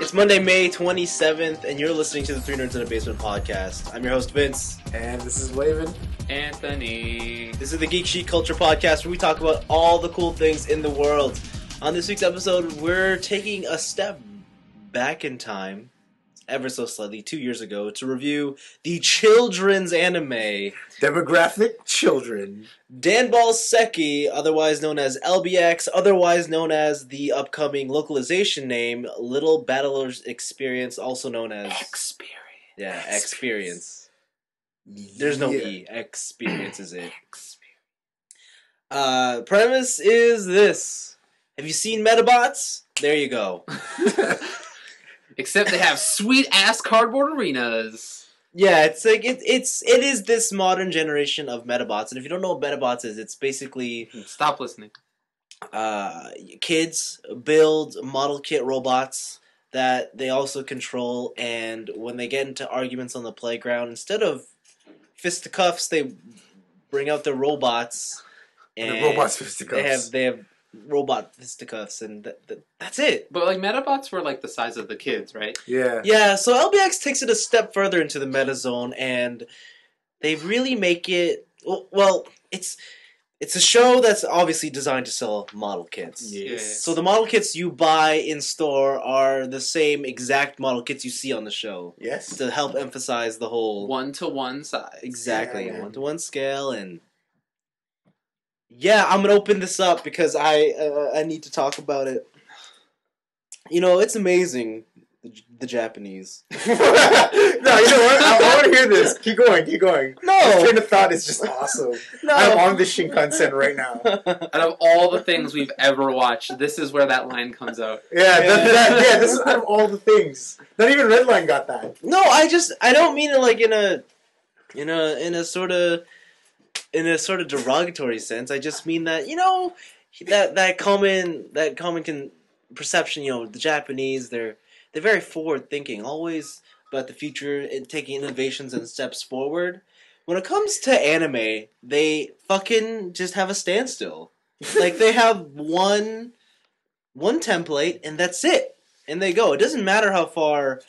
It's Monday, May 27th, and you're listening to the Three Nerds in a Basement podcast. I'm your host, Vince. And this is Blaven. Anthony. This is the Geek Chic Culture podcast where we talk about all the cool things in the world. On this week's episode, we're taking a step back in time, ever so slightly, 2 years ago, to review the children's anime Demographic children. Danball Senki, otherwise known as LBX, otherwise known as the upcoming localization name Little Battler Xperience, also known as Xperience. Yeah, Xperience. There's no E. Xperience is it. Premise is this. Have you seen Medabots? There you go. Except they have sweet ass cardboard arenas. Yeah, it's like it is this modern generation of Medabots, and if you don't know what Medabots is, it's basically Stop listening. Kids build model kit robots that they also control, and when they get into arguments on the playground, instead of fisticuffs, they bring out their robots. And the robots fisticuffs. They have robot fisticuffs, and that's it. But like Medabots were like the size of the kids, right? Yeah. Yeah, so LBX takes it a step further into the meta zone, and they really make it. Well, it's a show that's obviously designed to sell model kits. Yes. So the model kits you buy in store are the same exact model kits you see on the show. Yes. To help emphasize the whole 1-to-1 size. exactly Yeah. 1-to-1 scale, and yeah, I'm gonna open this up because I need to talk about it. You know, it's amazing, the Japanese. No, you know what? I want to hear this. Keep going. No! This train of thought is just awesome. No. I'm on the Shinkansen right now. Out of all the things we've ever watched, this is where that line comes out. Yeah, this is out of all the things. Not even Redline got that. No, I don't mean it like in a sort of derogatory sense. I just mean that, you know, that common perception, you know, the Japanese, they're very forward thinking, always about the future and taking innovations and steps forward. When it comes to anime, they fucking just have a standstill. Like, they have one template and that's it. And they go. It doesn't matter how far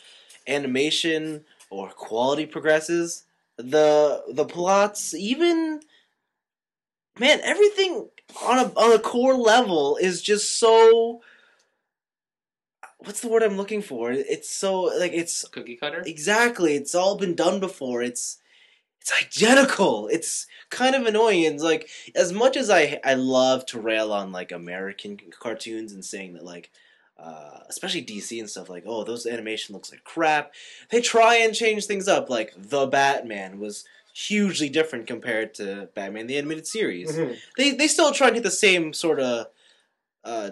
animation or quality progresses. The plots, even, man, everything on a core level is just so. What's the word I'm looking for? It's so like it's Cookie cutter? exactly. It's all been done before. It's identical. It's kind of annoying. And like, as much as I love to rail on like American cartoons and saying that like. Especially DC and stuff, like, oh, those animation looks like crap. They try and change things up, like The Batman was hugely different compared to Batman the Animated Series. Mm-hmm. They still try and get the same sort of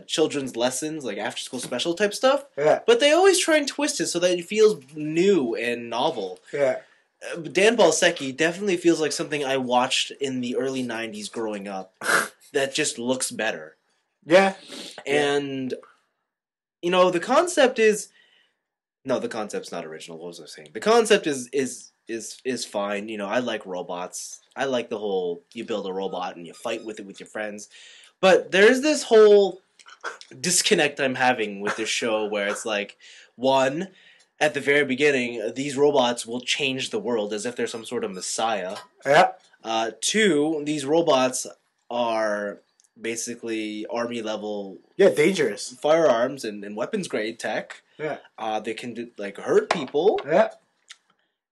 children's lessons, like after-school special type stuff, Yeah. but they always try and twist it so that it feels new and novel. Yeah. Danball Senki definitely feels like something I watched in the early 90s growing up that just looks better. Yeah. And... you know, the concept is... No, the concept's not original. What was I saying? The concept is fine. You know, I like robots. I like the whole, you build a robot and you fight with it with your friends. But there's this whole disconnect I'm having with this show where it's like, one, at the very beginning, these robots will change the world as if they're some sort of messiah. Yeah. Two, these robots are... basically army level Dangerous firearms and weapons grade tech. Yeah. They can like hurt people. Yeah.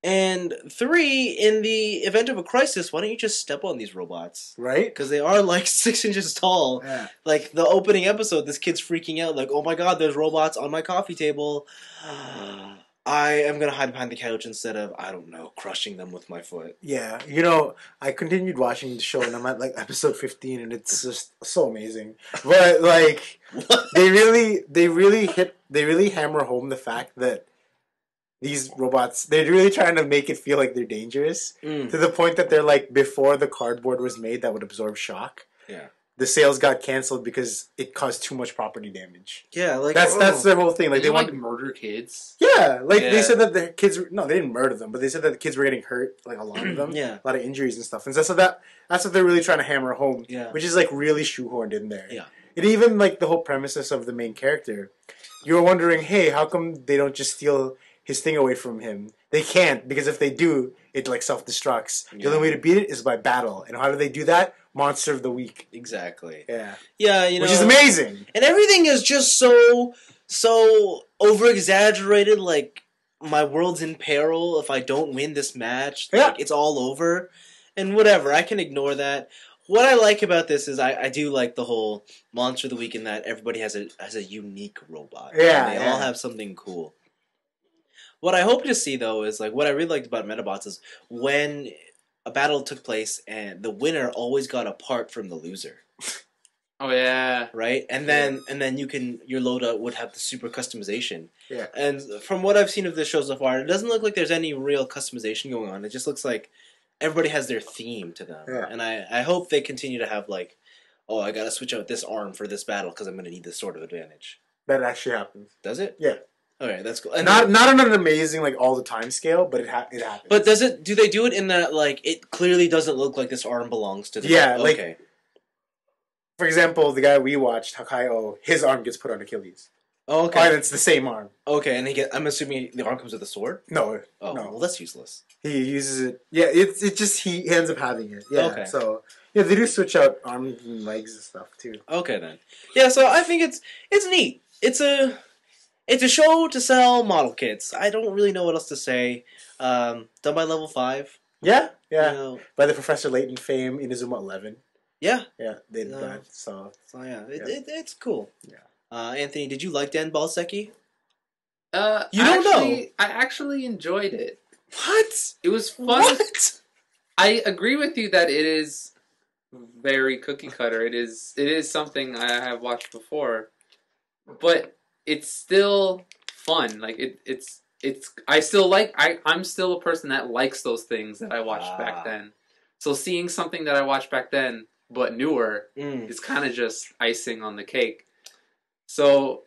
And three, in the event of a crisis, why don't you just step on these robots? Right. Because they are like 6 inches tall. Yeah. Like the opening episode, this kid's freaking out like, oh my god, there's robots on my coffee table. I am gonna hide behind the couch instead of, I don't know, crushing them with my foot. Yeah, you know, I continued watching the show and I'm at like episode 15 and it's just so amazing. But like, they really hammer home the fact that these robots, they're really trying to make it feel like they're dangerous to the point that they're like, before the cardboard was made that would absorb shock. Yeah. The sales got canceled because it caused too much property damage. Yeah, like That's their whole thing. Like They they want like murder kids. Yeah, like Yeah. they said that the kids. No, they didn't murder them, but they said that the kids were getting hurt, like a lot of them. Yeah. A lot of injuries and stuff. And so that's what they're really trying to hammer home. Yeah. Which is like really shoehorned in there. Yeah. It even like the whole premises of the main character. you're wondering, hey, how come they don't just steal his thing away from him? They can't, because if they do, it like self-destructs. The only way to beat it is by battle. And how do they do that? Monster of the Week. Exactly. Yeah. Yeah, Which is amazing. And everything is just so over-exaggerated, like, my world's in peril if I don't win this match. Yeah. Like, it's all over. And whatever, I can ignore that. What I like about this is I do like the whole Monster of the Week in that everybody has a unique robot. Yeah, And they all have something cool. What I hope to see, though, is like what I really liked about Medabots is when a battle took place and the winner always got a part from the loser. Oh yeah. Right? And then your loadout would have the super customization. Yeah. And from what I've seen of this show so far, it doesn't look like there's any real customization going on. It just looks like everybody has their theme to them. Yeah. And I hope they continue to have like, oh, I gotta switch out this arm for this battle because I'm gonna need this sort of advantage. That actually happens. Does it? Yeah. Okay, that's cool. And Not on an amazing like all the time scale, but it happens. But do they do it in that like it clearly doesn't look like this arm belongs to the Yeah, like okay. For example, the guy we watched, Hakayo, his arm gets put on Achilles. Oh, okay. Oh, and it's the same arm. Okay, and I'm assuming the arm comes with a sword? No. Oh, no. well that's useless. He uses it. Yeah, it just he ends up having it. Yeah. Okay. So yeah, they do switch out arms and legs and stuff too. Okay then. Yeah, so I think it's neat. It's a show to sell model kits. I don't really know what else to say. Done by Level 5. Yeah, yeah. You know, By the Professor Layton fame, Inazuma 11. yeah. Yeah, they did that. So yeah, it's cool. Yeah. Anthony, did you like Danball Senki? You don't know. I actually enjoyed it. What? It was fun. What? I agree with you that it is very cookie cutter. It is something I have watched before, but it's still fun. Like it's I still like. I'm still a person that likes those things that I watched back then. So seeing something that I watched back then but newer is kind of just icing on the cake. So,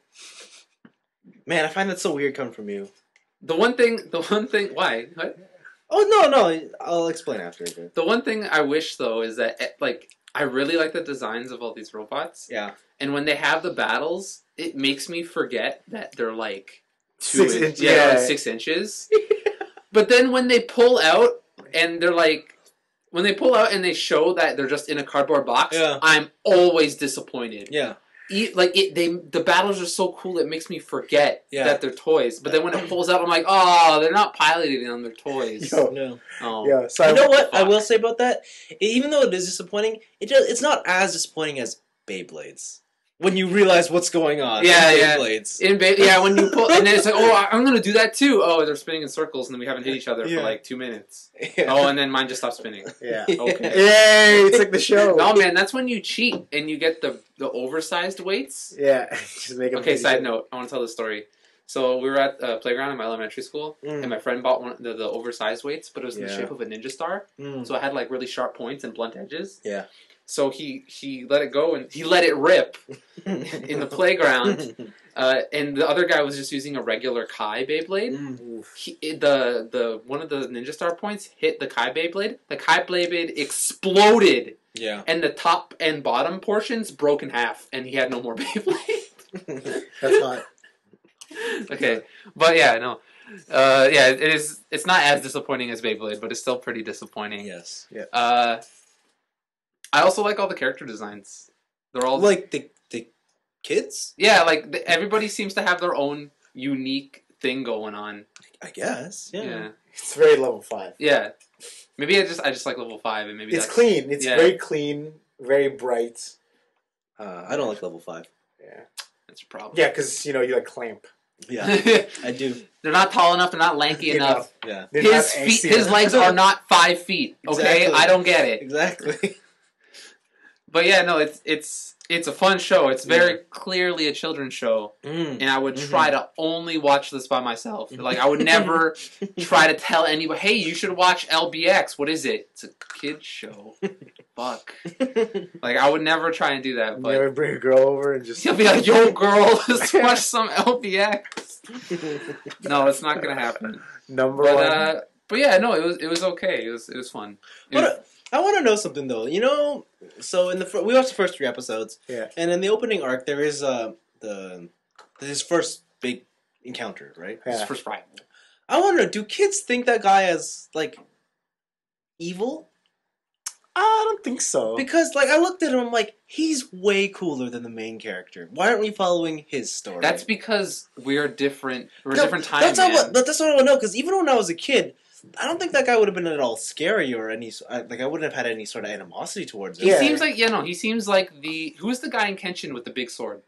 man, I find that so weird coming from you. The one thing. Why? What? Oh no, I'll explain after a bit. The one thing I wish though is that like I really like the designs of all these robots. Yeah. And when they have the battles, it makes me forget that they're like 6 inches. Yeah, like 6 inches. But then when they pull out and they're like, when they pull out and they show that they're just in a cardboard box, I'm always disappointed. Yeah. The battles are so cool it makes me forget that they're toys. But then when it pulls out, I'm like, oh, they're not piloting them, they're toys. No. Oh. Yeah. So you know what I will say about that? Even though it is disappointing, it's not as disappointing as Beyblades. When you realize what's going on. Yeah, Beyblades. When you pull, and then it's like, oh, I'm gonna do that too. Oh, they're spinning in circles, and then we haven't hit each other for like 2 minutes. Yeah. Oh, and then mine just stopped spinning. Yeah. Okay. Yay! It's like the show. No, man, that's when you cheat and you get the oversized weights. Yeah. Just make them. Okay. Side note: I want to tell this story. So we were at a playground in my elementary school, and my friend bought one of the oversized weights, but it was in the shape of a ninja star. So it had like really sharp points and blunt edges. Yeah. So he let it go and he let it rip in the playground, and the other guy was just using a regular Kai Beyblade. The one of the Ninja Star points hit the Kai Beyblade. The Kai Beyblade exploded. Yeah. And the top and bottom portions broke in half, and he had no more Beyblade. That's hot. Okay, but yeah, no. It is. It's not as disappointing as Beyblade, but it's still pretty disappointing. Yes. Yeah. I also like all the character designs. They're all like the kids. Yeah, like everybody seems to have their own unique thing going on. I guess. Yeah. It's very level 5. Yeah. Maybe I just like level 5, and maybe it's clean. It's very clean, very bright. I don't like level 5. Yeah. That's a problem. Yeah, because you like Clamp. Yeah, I do. They're not tall enough. They're not lanky enough. Yeah. His legs are not 5 feet. Okay, exactly. I don't get it. Exactly. But yeah, no, it's a fun show. It's very clearly a children's show, and I would try to only watch this by myself. Like I would never try to tell anybody, "Hey, you should watch LBX." What is it? It's a kids show. Fuck. Like I would never try and do that. But never bring a girl over and just. He'll be like, "Yo, girl, let's watch some LBX." No, it's not gonna happen. Number one. But yeah, no, it was okay. It was fun. I want to know something though. So we watched the first 3 episodes. Yeah. And in the opening arc, there is his first big encounter, right? It's Yeah. for survival. I wonder, do kids think that guy as like evil? I don't think so. Because like I looked at him, I'm like, he's way cooler than the main character. Why aren't we following his story? That's because we're different. We're a No, different time. That's man. what I want to know. Because even when I was a kid, I don't think that guy would have been at all scary or any like I wouldn't have had any sort of animosity towards him. He Yeah. seems like he seems like the who's the guy in Kenshin with the big sword?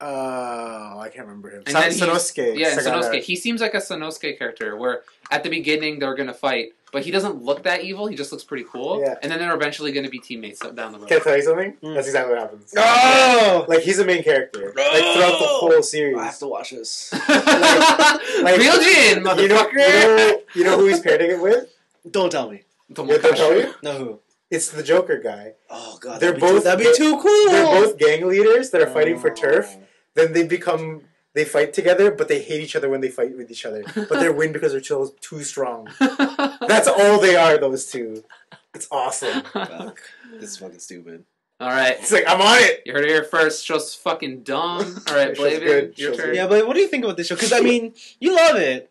I can't remember him. And then he's- Sanosuke. Yeah, and Sagara. Sanosuke. He seems like a Sanosuke character where at the beginning they're gonna fight, but he doesn't look that evil. He just looks pretty cool. Yeah. And then they're eventually gonna be teammates down the road. Can I tell you something? Mm. That's exactly what happens. Oh, Like, he's the main character. Like, throughout the whole series. I have to watch this. like- Real Jin, You motherfucker. you know who he's pairing it with? Don't tell me. Yeah, they'll tell you? No, who? It's the Joker guy. Oh god, They're that'd be both- too cool. They're both gang leaders that are fighting for turf. Oh. Then they fight together, but they hate each other when they fight with each other. But they win because they're too strong. That's all they are, those two. It's awesome. Fuck. This is fucking stupid. All right. It's like, I'm on it! You heard it here first. Show's fucking dumb. All right, Show's Blaven, good. your Show's turn. good. Yeah, but what do you think about this show? Because I mean, you love it.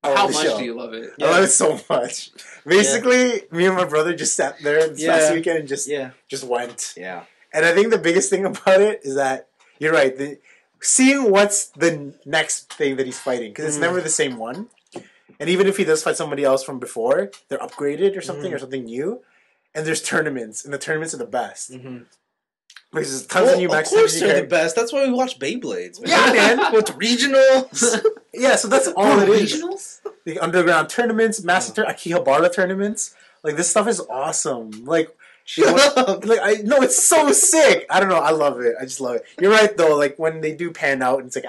I love How the much show. do you love it? I love it so much. Basically, me and my brother just sat there this last weekend and just went. Yeah. And I think the biggest thing about it is that you're right. Seeing what's the next thing that he's fighting, because it's never the same one. And even if he does fight somebody else from before, they're upgraded or something or something new. And there's tournaments, and the tournaments are the best. Mm-hmm. Because there's tons of new Of matches. course they're the best. That's why we watch Beyblades. Man. Yeah, man. With regionals. Yeah, so that's all it is. Regionals? The underground tournaments, master Akihabara tournaments. Like, this stuff is awesome. Like, it's so sick. I don't know. I love it. I just love it. You're right though. Like when they do pan out, it's like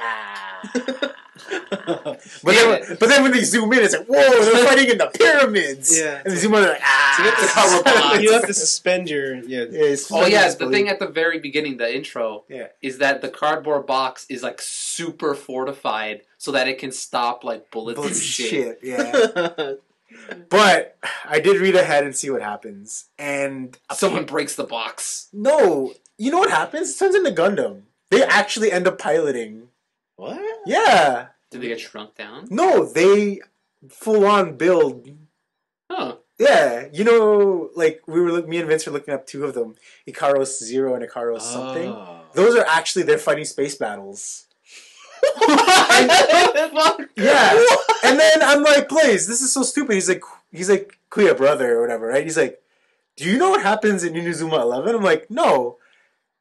but then when they zoom in, it's like whoa, they're fighting in the pyramids. Yeah. And they zoom in, they're like You have to suspend your Oh yeah, the thing at the very beginning, the intro, Yeah. is that the cardboard box is like super fortified so that it can stop like bullets and Bullets shit. Yeah. But I did read ahead and see what happens, and Someone breaks the box. no, you know what happens? It turns into Gundam. They actually end up piloting. What? Yeah. Did they get shrunk down? No, they full on build. Huh. Yeah, you know, like me and Vince were looking up two of them, Ikaros Zero and Ikaros something. Oh. Those are actually they're fighting space battles. Fuck. Yeah, and then I'm like, Blaze, this is so stupid. He's like, Kuya brother or whatever, right? He's like, do you know what happens in Inazuma 11? I'm like, no,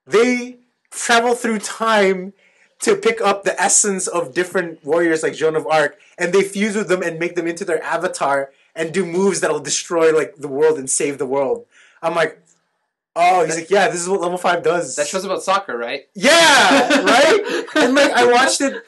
they travel through time to pick up the essence of different warriors like Joan of Arc, and they fuse with them and make them into their avatar and do moves that'll destroy like the world and save the world. I'm like, oh, he's like, yeah, this is what level 5 does. That show's about soccer, right? Yeah, right? And like I watched the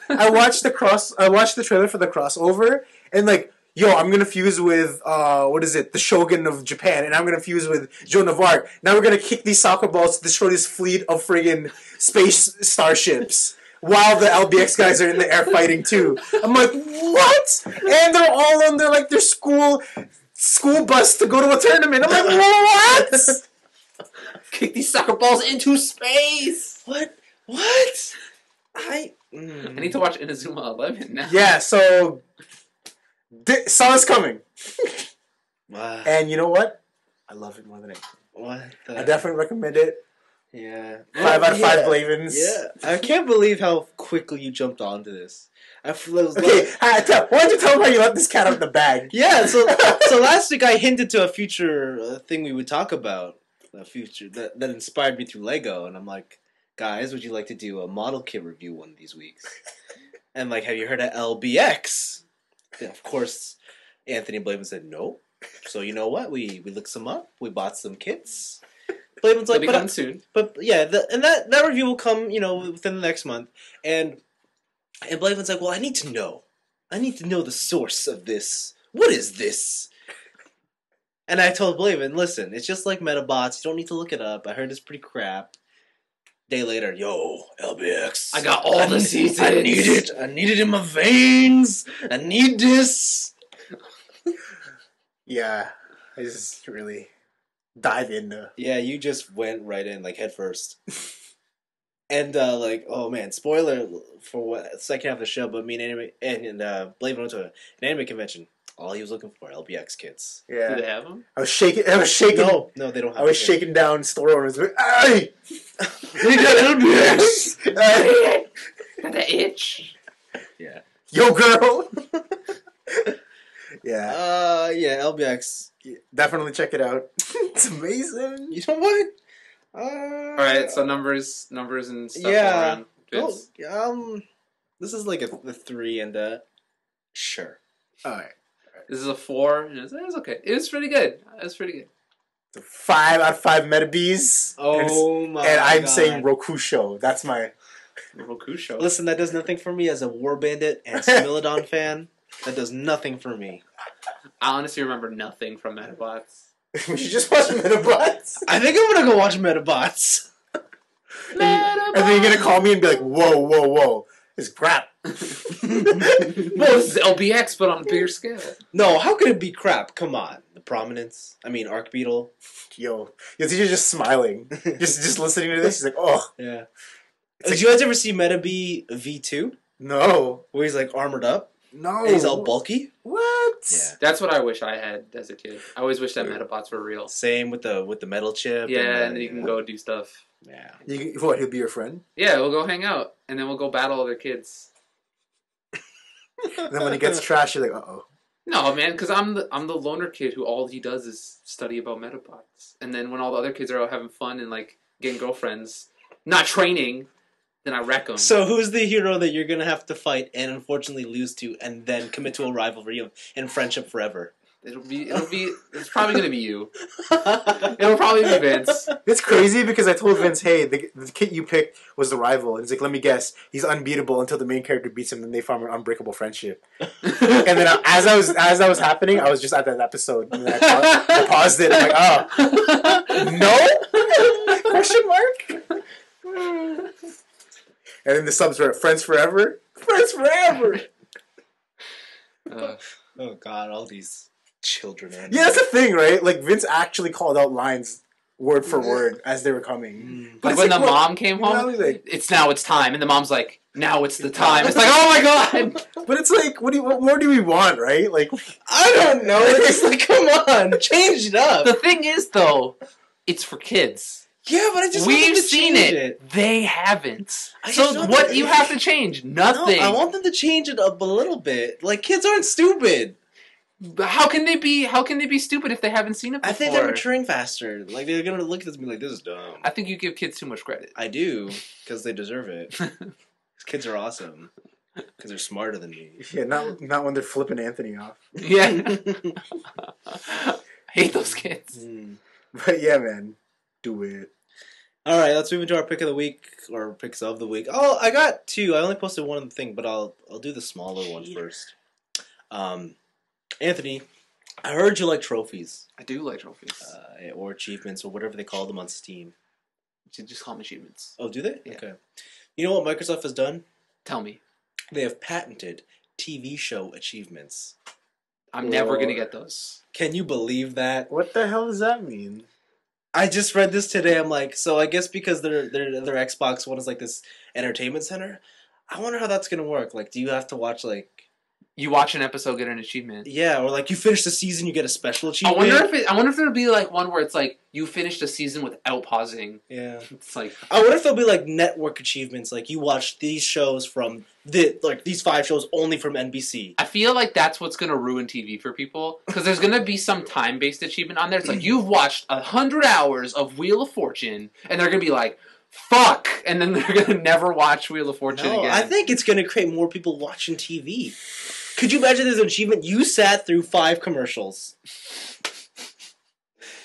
trailer for the crossover, and like, yo, I'm gonna fuse with the Shogun of Japan, and I'm gonna fuse with Joan of Arc. Now we're gonna kick these soccer balls to destroy this fleet of friggin' space starships. While the LBX guys are in the air fighting too. I'm like, what? And they're all on their school bus to go to a tournament. I'm like, what? Kick these soccer balls into space! What? I need to watch Inazuma 11 now. Yeah, so saw this coming. Wow. And you know what? I love it more than anything. What? I definitely recommend it. Yeah. 5 out of 5 Blavens. Yeah. I can't believe how quickly you jumped onto this. Okay, why don't you tell them how you let this cat out of the bag? Yeah, so last week I hinted to a future thing we would talk about. A future that inspired me through Lego, and I'm like, guys, would you like to do a model kit review one of these weeks? And like, have you heard of LBX? And of course, Anthony Blaven said no. So you know what? We looked some up. We bought some kits. Blaven's like, It'll be coming soon. But yeah, that review will come, within the next month. And Blaven's like, well, I need to know the source of this. What is this? And I told Blaven, listen, it's just like Medabots. You don't need to look it up. I heard it's pretty crap. Day later, yo, LBX. I got all the seasons. I need it. I need it in my veins. I need this. Yeah, I just really dive into. Yeah, you just went right in, like head first. And like, oh man, spoiler for what second half of the show. But me and Blaven went to an anime convention. All he was looking for, LBX kids. Do Yeah. they have them? I was shaking. No, they don't have. I was them. shaking down store owners. Hey! They got LBX. Hey! Got that itch. Yeah. Yo, girl. Yeah. Yeah, LBX. Definitely check it out. It's amazing. You know what? All right, so numbers and stuff. Yeah. Around. Vince. This is like a 3 and sure. All right. This is a 4. And it was okay. It was pretty good. It was pretty good. It's a 5 out of 5 Medabots. Oh my! And I'm God. saying Roku show. That's my. Roku show. Listen, that does nothing for me as a War Bandit and Smilodon fan. That does nothing for me. I honestly remember nothing from Medabots. We should just watch Medabots. I think I'm gonna go watch Medabots. And then you're gonna call me and be like, "Whoa, whoa, whoa! It's crap." Well, this is LBX, but on a bigger scale. No, how could it be crap? Come on, the Prominence. I mean, Arc Beetle. Yo, your teacher's just smiling, just listening to this. He's like, "Oh, Yeah. It's Did you guys ever see Medaby V2? no, Where he's like armored up no." and he's all bulky? What? Yeah. That's what I wish I had as a kid. I always wish that Medabots were real. Same with the metal chip. Yeah, and then you can go do stuff. Yeah. What? He'll be your friend. Yeah, we'll go hang out, and then we'll go battle other kids. And then when he gets trashed, you're like, "Uh oh." No, man, because I'm the loner kid who all he does is study about Medabots. And then when all the other kids are out having fun and like getting girlfriends, not training, then I wreck them. So who's the hero that you're gonna have to fight and unfortunately lose to, and then commit to a rivalry and friendship forever? It's probably gonna be you. It'll probably be Vince. It's crazy because I told Vince, "Hey, the kid you picked was the rival." And he's like, "Let me guess, he's unbeatable until the main character beats him, then they form an unbreakable friendship." And then as that was happening, I was just at that episode, and then I paused it. I'm like, "Oh, no?" Question mark. And then the subs were "Friends forever, friends forever." Oh God, all these children. Yeah, that's the thing, right? Like Vince actually called out lines word for word as they were coming. Like when the mom came home, it's time, and the mom's like, now it's the time. It's like, oh my God. But it's like, what more do we want, right? Like, I don't know. It's like, come on, change it up. The thing is, though, it's for kids. Yeah, but I just want them We've to seen change it. They haven't. I just So want what them- do you have to change? Nothing. No, I want them to change it up a little bit. Like kids aren't stupid. But how can they be stupid if they haven't seen it before? I think they're maturing faster. Like they're gonna look at this and be like, "This is dumb." I think you give kids too much credit. I do because they deserve it. Kids are awesome because they're smarter than me. yeah, not when they're flipping Anthony off. Yeah. Hate those kids. But yeah, man, do it. All right, let's move into our pick of the week or picks of the week. Oh, I got 2. I only posted one thing, but I'll do the smaller one first. Anthony, I heard you like trophies. I do like trophies. Or achievements or whatever they call them on Steam. You just call them achievements. Oh, do they? Yeah. Okay. You know what Microsoft has done? Tell me. They have patented TV show achievements. I'm never going to get those. Can you believe that? What the hell does that mean? I just read this today. I'm like, so I guess because their Xbox One is like this entertainment center, I wonder how that's going to work. Like, do you have to watch like... You watch an episode, get an achievement. Yeah, or like you finish the season, you get a special I achievement. wonder if there'll be like one where it's like you finished a season without pausing. Yeah. It's like I wonder if there'll be like network achievements, like you watch these shows from these 5 shows only from NBC. I feel like that's what's gonna ruin TV for people because there's gonna be some time-based achievement on there. It's like you've watched 100 hours of Wheel of Fortune, and they're gonna be like, "Fuck," and then they're gonna never watch Wheel of Fortune No, again. I think it's gonna create more people watching TV. Could you imagine there's an achievement? You sat through 5 commercials.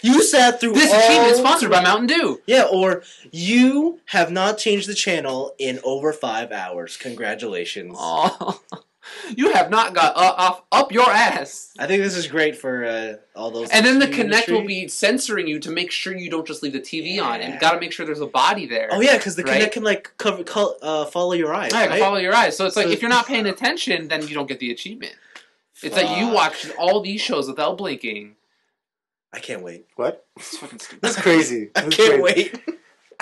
You sat through this achievement is sponsored by Mountain Dew. Yeah, or you have not changed the channel in over 5 hours. Congratulations. Oh, you have not got up your ass. I think this is great for all those. And then the TV Kinect industry. will be censoring you to make sure you don't just leave the TV on, and got to make sure there's a body there. Oh yeah, because the right? Kinect can like follow your eyes. I can right? follow your eyes. So it's like if you're not paying attention, then you don't get the achievement. It's like you watched all these shows without blinking. I can't wait. What? It's fucking stupid. That's crazy. I can't wait.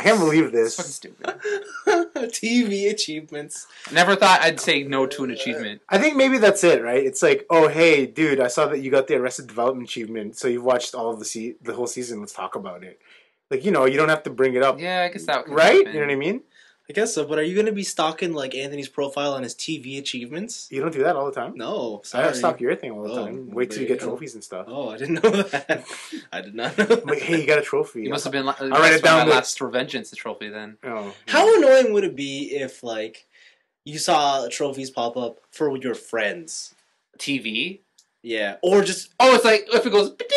can't believe It's fucking this. stupid. TV achievements. Never thought I'd say no to an achievement. I think maybe that's it, right? It's like, oh, hey, dude, I saw that you got the Arrested Development achievement, so you've watched all of the whole season. Let's talk about it. Like, you don't have to bring it up, Yeah, I guess that could right? happen. You know what I mean? I guess so, but are you going to be stalking like Anthony's profile on his TV achievements? You don't do that all the time. No, I sorry. stalk your thing all the Oh, time. Wait till you there get you go. trophies and stuff. Oh, I didn't know that. I did not know. I'm like, hey, you got a trophy. You must have been. write it down My the- last Revengeance trophy then. Oh, How annoying would it be if like you saw trophies pop up for your friends? TV. Yeah, or just Oh, it's like if it goes ding.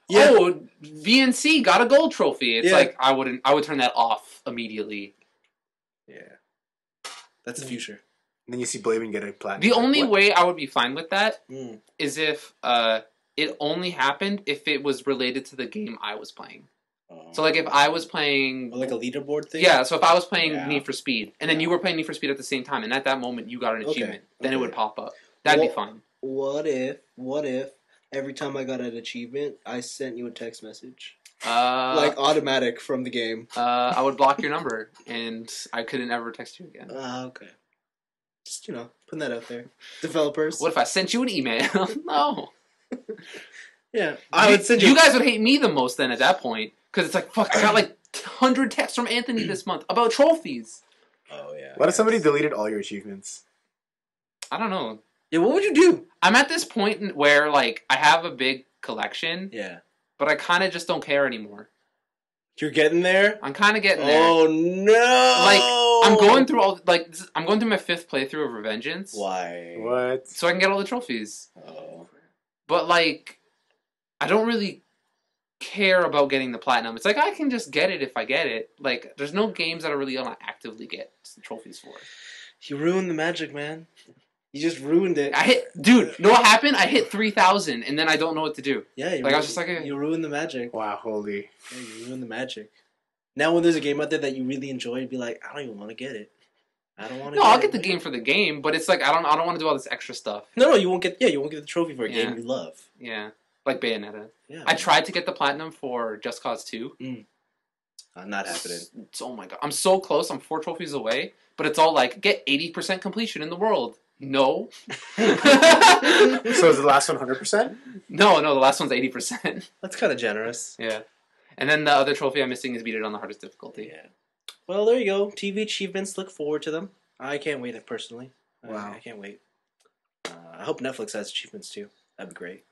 Yeah. Oh, VNC got a gold trophy. It's Yeah. like I would turn that off immediately. yeah. That's the future. And then you see Blaven get a platinum. The only What? way I would be fine with that Mm. is if it only happened if it was related to the game I was playing. So like if I was playing, Or like a leaderboard thing. yeah. So if I was playing Yeah. Need for Speed, and then you were playing Need for Speed at the same time, and at that moment you got an Okay, achievement, then it okay. would pop up. That'd Well- be fine. What if every time I got an achievement, I sent you a text message like automatic from the game? I would block your number, and I couldn't ever text you again. Okay. Just putting that out there. Developers. What if I sent you an email? No. Yeah, I would send you. You guys would hate me the most then at that point, because it's like, fuck, I got like 100 texts from Anthony this month about trophies. Oh yeah. What if somebody deleted all your achievements? I don't know. Yeah, what would you do? I'm at this point where like I have a big collection, Yeah. but I kind of just don't care anymore. You're getting there. I'm kind of getting there. Oh no! Like I'm going through I'm going through my 5th playthrough of Revengeance. Why? What? So I can get all the trophies. Oh. But like I don't really care about getting the platinum. It's like I can just get it if I get it. Like there's no games that I really gonna actively get trophies for. You ruined the magic, man. You just ruined it. Dude, know what happened? I hit 3,000 and then I don't know what to do. Yeah, Like, I was just like, you ruined the magic. Wow, holy. Yeah, you ruined the magic. Now, when there's a game out there that you really enjoy, you'd be like, I don't even want to get it. I don't want to. No, I'll get the game for the game, but it's like I don't want to do all this extra stuff. No, you won't get. Yeah, you won't get the trophy for a Yeah. game you love. Yeah, like Bayonetta. Yeah, I tried to get the platinum for Just Cause 2. not happening. Oh my god, I'm so close. I'm 4 trophies away, but it's all like get 80% completion in the world. No. So is the last one 100%? No, the last one's 80%. That's kind of generous. Yeah. And then the other trophy I'm missing is beat it on the hardest difficulty. Yeah. Well, there you go. TV achievements. Look forward to them. I can't wait. Personally, Wow. I can't wait. I hope Netflix has achievements too. That'd be great.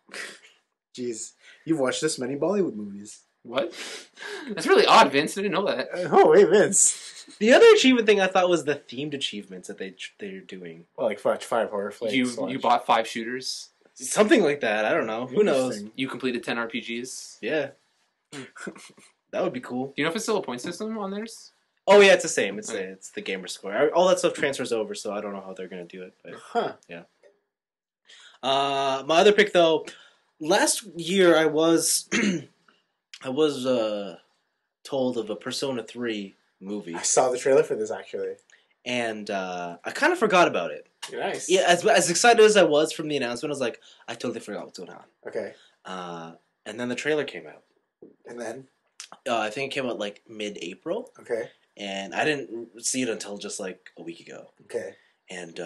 Jeez. You've watched this many Bollywood movies. What? That's really odd, Vince. I didn't know that. Oh, wait, Vince. The other achievement thing I thought was the themed achievements that they're doing. Well, like 5 horror flicks. You bought 5 shooters. Something like that. I don't know. Who knows? Interesting. You completed 10 RPGs. Yeah. That would be cool. Do you know if it's still a point system on theirs? Oh yeah, it's the same. It's Okay. it's the gamer score. All that stuff transfers over, so I don't know how they're gonna do it. But Huh. my other pick though, last year I was I was told of a Persona 3 movie, I saw the trailer for this, actually. and I kind of forgot about it. Nice. Yeah, as excited as I was from the announcement, I was like, I totally forgot what's going on. Okay. And then the trailer came out. And then? I think it came out like mid-April, Okay. and I didn't see it until just like a week ago. Okay. And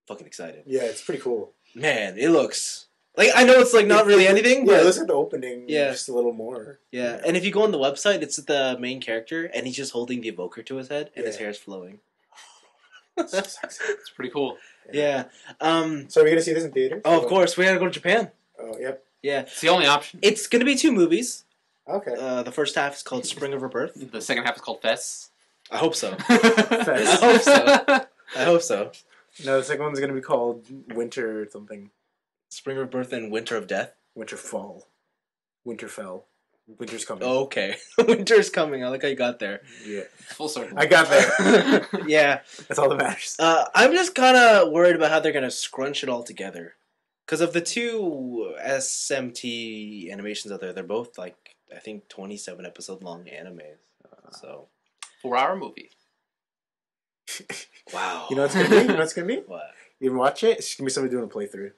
fucking excited. Yeah, it's pretty cool. Man, it looks like, I know it's like not really anything, Yeah, but it looks like the opening. Yeah. Just a little more. yeah. And if you go on the website, it's the main character, and he's just holding the evoker to his head, and his Yeah. hair's flowing. So sexy. It's pretty cool. Yeah. So are we going to see this in theaters? Oh, of course, we gotta go to Japan. Oh, yep. Yeah. It's the only option. It's gonna be 2 movies. Okay. The first half is called Spring of Rebirth. The second half is called Fest. I hope so. Fest. I hope so. I hope so. No, the second one's going to be called Winter or something. Spring of Rebirth and Winter of Death. Winterfall. Winterfell. Winter's coming. Okay. Winter's coming. I like how you got there. Yeah. Full circle. I got there. Yeah. That's all that matters. I'm just kind of worried about how they're going to scrunch it all together. Because of the 2 SMT animations out there, they're both like, I think, 27 episode long animes. So, 4-hour movie. wow. You know what it's going to be? You know what it's going to be? What? You even watch it? It's going to be somebody doing a playthrough.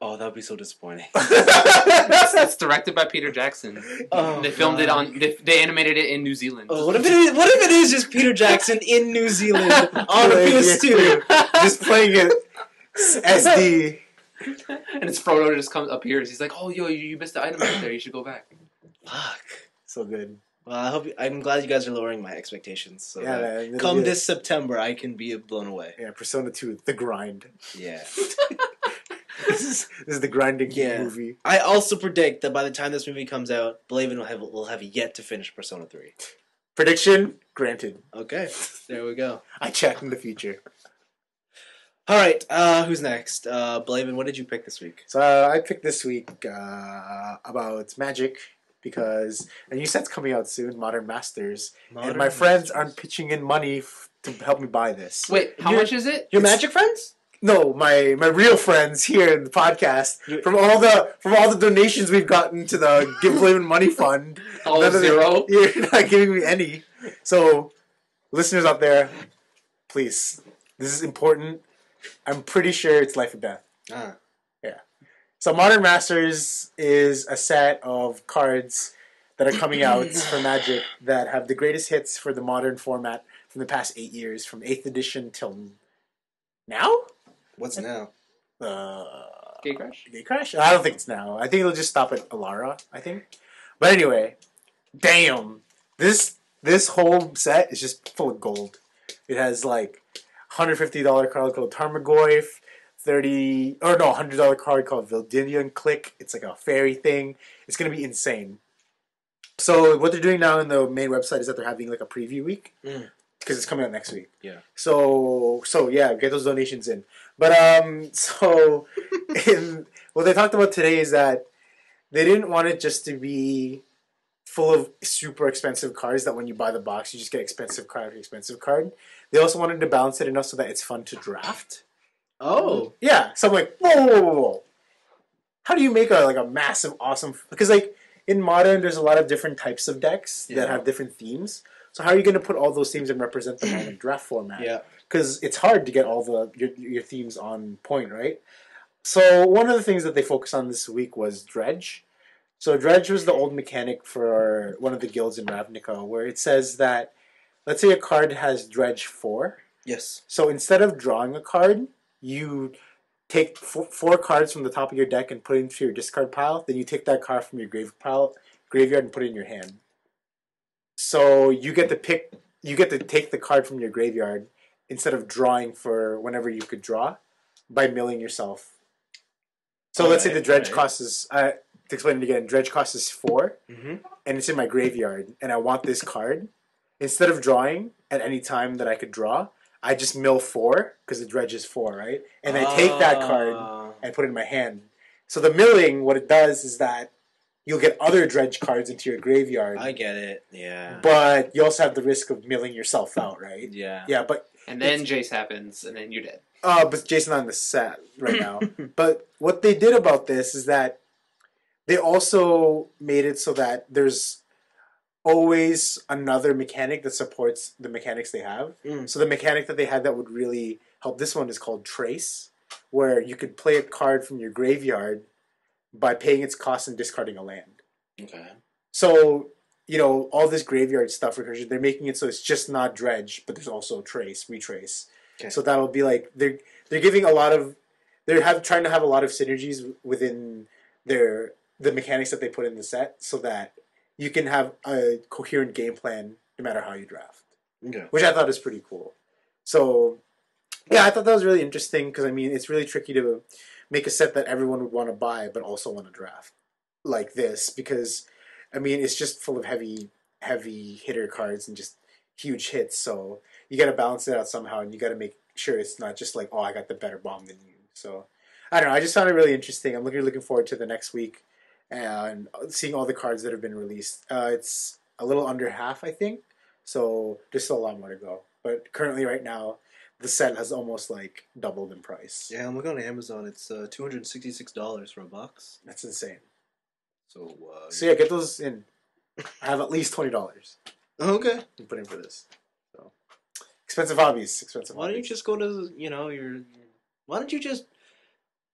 Oh, that would be so disappointing. It's directed by Peter Jackson. Oh, They filmed it on. They animated it in New Zealand. Oh, what if it is just Peter Jackson in New Zealand on a PS2? Just playing it SD. And it's Frodo just comes appears. He's like, "Oh, yo, you missed the item right there. You should go back." Fuck. So good. Well, I'm glad you guys are lowering my expectations. So Yeah, that man, come this September, I can be blown away. Yeah, Persona 2, The Grind. Yeah. This is the grinding movie. I also predict that by the time this movie comes out, Blaven will have yet to finish Persona 3. Prediction granted. Okay, there we go. I check in the future. All right, who's next? Blaven, what did you pick this week? So I picked this week about Magic because a new set's coming out soon, Modern Masters, and my friends aren't pitching in money to help me buy this. Wait, how much is it? Your Magic friends? No, my real friends here in the podcast from all the donations we've gotten to the Give Blaven Money Fund. Oh, zero. You're not giving me any. So, listeners out there, please, this is important. I'm pretty sure it's life or death. Ah. Yeah. So, Modern Masters is a set of cards that are coming out for Magic that have the greatest hits for the modern format from the past 8 years, from 8th edition till now. What's now? Gatecrash? Gatecrash? I don't think it's now. I think it'll just stop at Alara, I think. But anyway, damn. This whole set is just full of gold. It has like $150 card called Tarmogoyf, $100 card called Vildinian Click. It's like a fairy thing. It's gonna be insane. So what they're doing now in the main website is that they're having like a preview week. Because it's coming out next week. Yeah. So yeah, get those donations in. But what they talked about today is that they didn't want it just to be full of super expensive cards that when you buy the box you just get expensive card after expensive card. They also wanted to balance it enough so that it's fun to draft. Oh. Yeah. So I'm like, whoa. How do you make a massive, awesome... Because like in Modern, there's a lot of different types of decks that have different themes. So how are you going to put all those themes and represent them on a draft format? Yeah. Because it's hard to get all your themes on point, right? So one of the things that they focused on this week was Dredge. So Dredge was the old mechanic for one of the guilds in Ravnica, where it says that, let's say a card has Dredge 4. Yes. So instead of drawing a card, you take 4 cards from the top of your deck and put it into your discard pile. Then you take that card from your graveyard and put it in your hand. So you get to take the card from your graveyard instead of drawing for whenever you could draw by milling yourself. So let's say the dredge costs to explain it again, dredge costs 4, and it's in my graveyard, and I want this card. Instead of drawing at any time that I could draw, I just mill 4 because the dredge is 4, right? And I take that card and put it in my hand. So the milling, what it does is that you'll get other dredge cards into your graveyard. I get it. Yeah. But you also have the risk of milling yourself out, right? Yeah. Yeah, but... And then Jace happens, and then you're dead. But Jason's on the set right now. But what they did about this is that they also made it so that there's always another mechanic that supports the mechanics they have. So the mechanic that they had that would really help this one is called Trace, where you could play a card from your graveyard by paying its cost and discarding a land. Okay. So, all this graveyard stuff, they're making it so it's just not Dredge, but there's also Retrace. Okay. So that'll be like, they're giving a lot of, trying to have a lot of synergies within the mechanics that they put in the set so that you can have a coherent game plan no matter how you draft. Okay. Which I thought is pretty cool. So, yeah, I thought that was really interesting because, it's really tricky to make a set that everyone would want to buy but also want to draft like this because, it's just full of heavy hitter cards and just huge hits. So you got to balance it out somehow and you got to make sure it's not just like, oh, I got the better bomb than you. So, I don't know. I just found it really interesting. I'm looking forward to the next week and seeing all the cards that have been released. It's a little under half, I think. So there's still a lot more to go. But currently right now, the set has almost like doubled in price. Yeah, I'm looking on Amazon. It's $266 for a box. That's insane. So yeah, get those in. I have at least $20. Okay. To put in for this. So expensive hobbies. Why don't you just go to why don't you just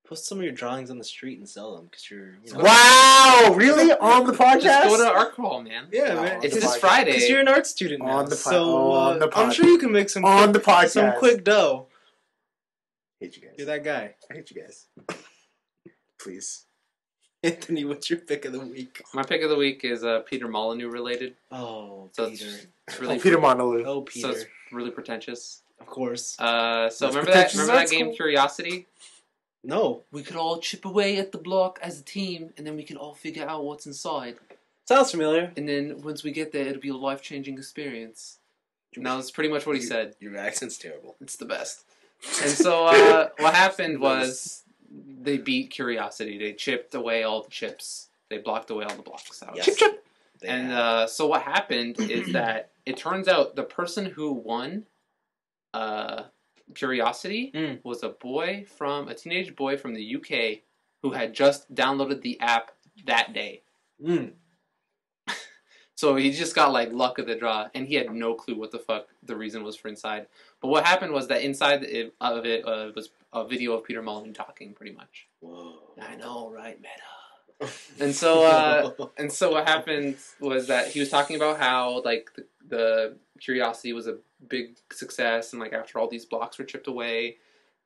Post some of your drawings on the street and sell them because you're. Wow! Really? On the podcast? Just go to Art Crawl, man. Yeah, Wow, man. on It's the this podcast. Friday. Because you're an art student now. On the so the I'm sure you can make some on the podcast. some quick dough. I hate you guys. You're that guy. I hate you guys. Please. Anthony, what's your pick of the week? My pick of the week is Peter Molyneux related. Oh, So Peter. it's really Peter Molyneux. Oh, so Peter. it's really pretentious. Of course. So remember pretentious, that that's game cool. Curiosity? No. We could all chip away at the block as a team, and then we can all figure out what's inside. Sounds familiar. And then once we get there, it'll be a life-changing experience. And that was pretty much what he said. Your accent's terrible. It's the best. And so what happened was they beat Curiosity. They chipped away all the chips. They blocked away all the blocks out. Yes. Chip, chip. And so what happened is that it turns out the person who won Curiosity was a teenage boy from the UK who had just downloaded the app that day. So he just got like luck of the draw, and he had no clue what the fuck the reason was for inside. But what happened was that inside of it was a video of Peter Molyneux talking, pretty much. Whoa. I know, right, meta. And so what happened was that he was talking about how like the Curiosity was a big success, and like after all these blocks were chipped away,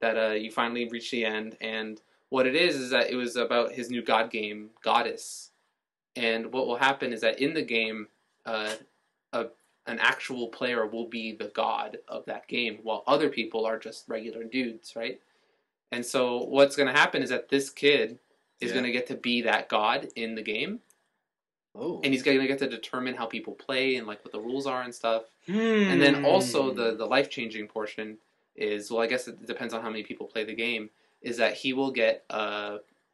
that you finally reached the end. And what it is that it was about his new god game, Goddess. And what will happen is that in the game, an actual player will be the god of that game, while other people are just regular dudes, right? And so what's going to happen is that this kid is going to get to be that god in the game. Oh. And he's going to get to determine how people play and like what the rules are and stuff. And then also the life-changing portion is, well, I guess it depends on how many people play the game, is that he will get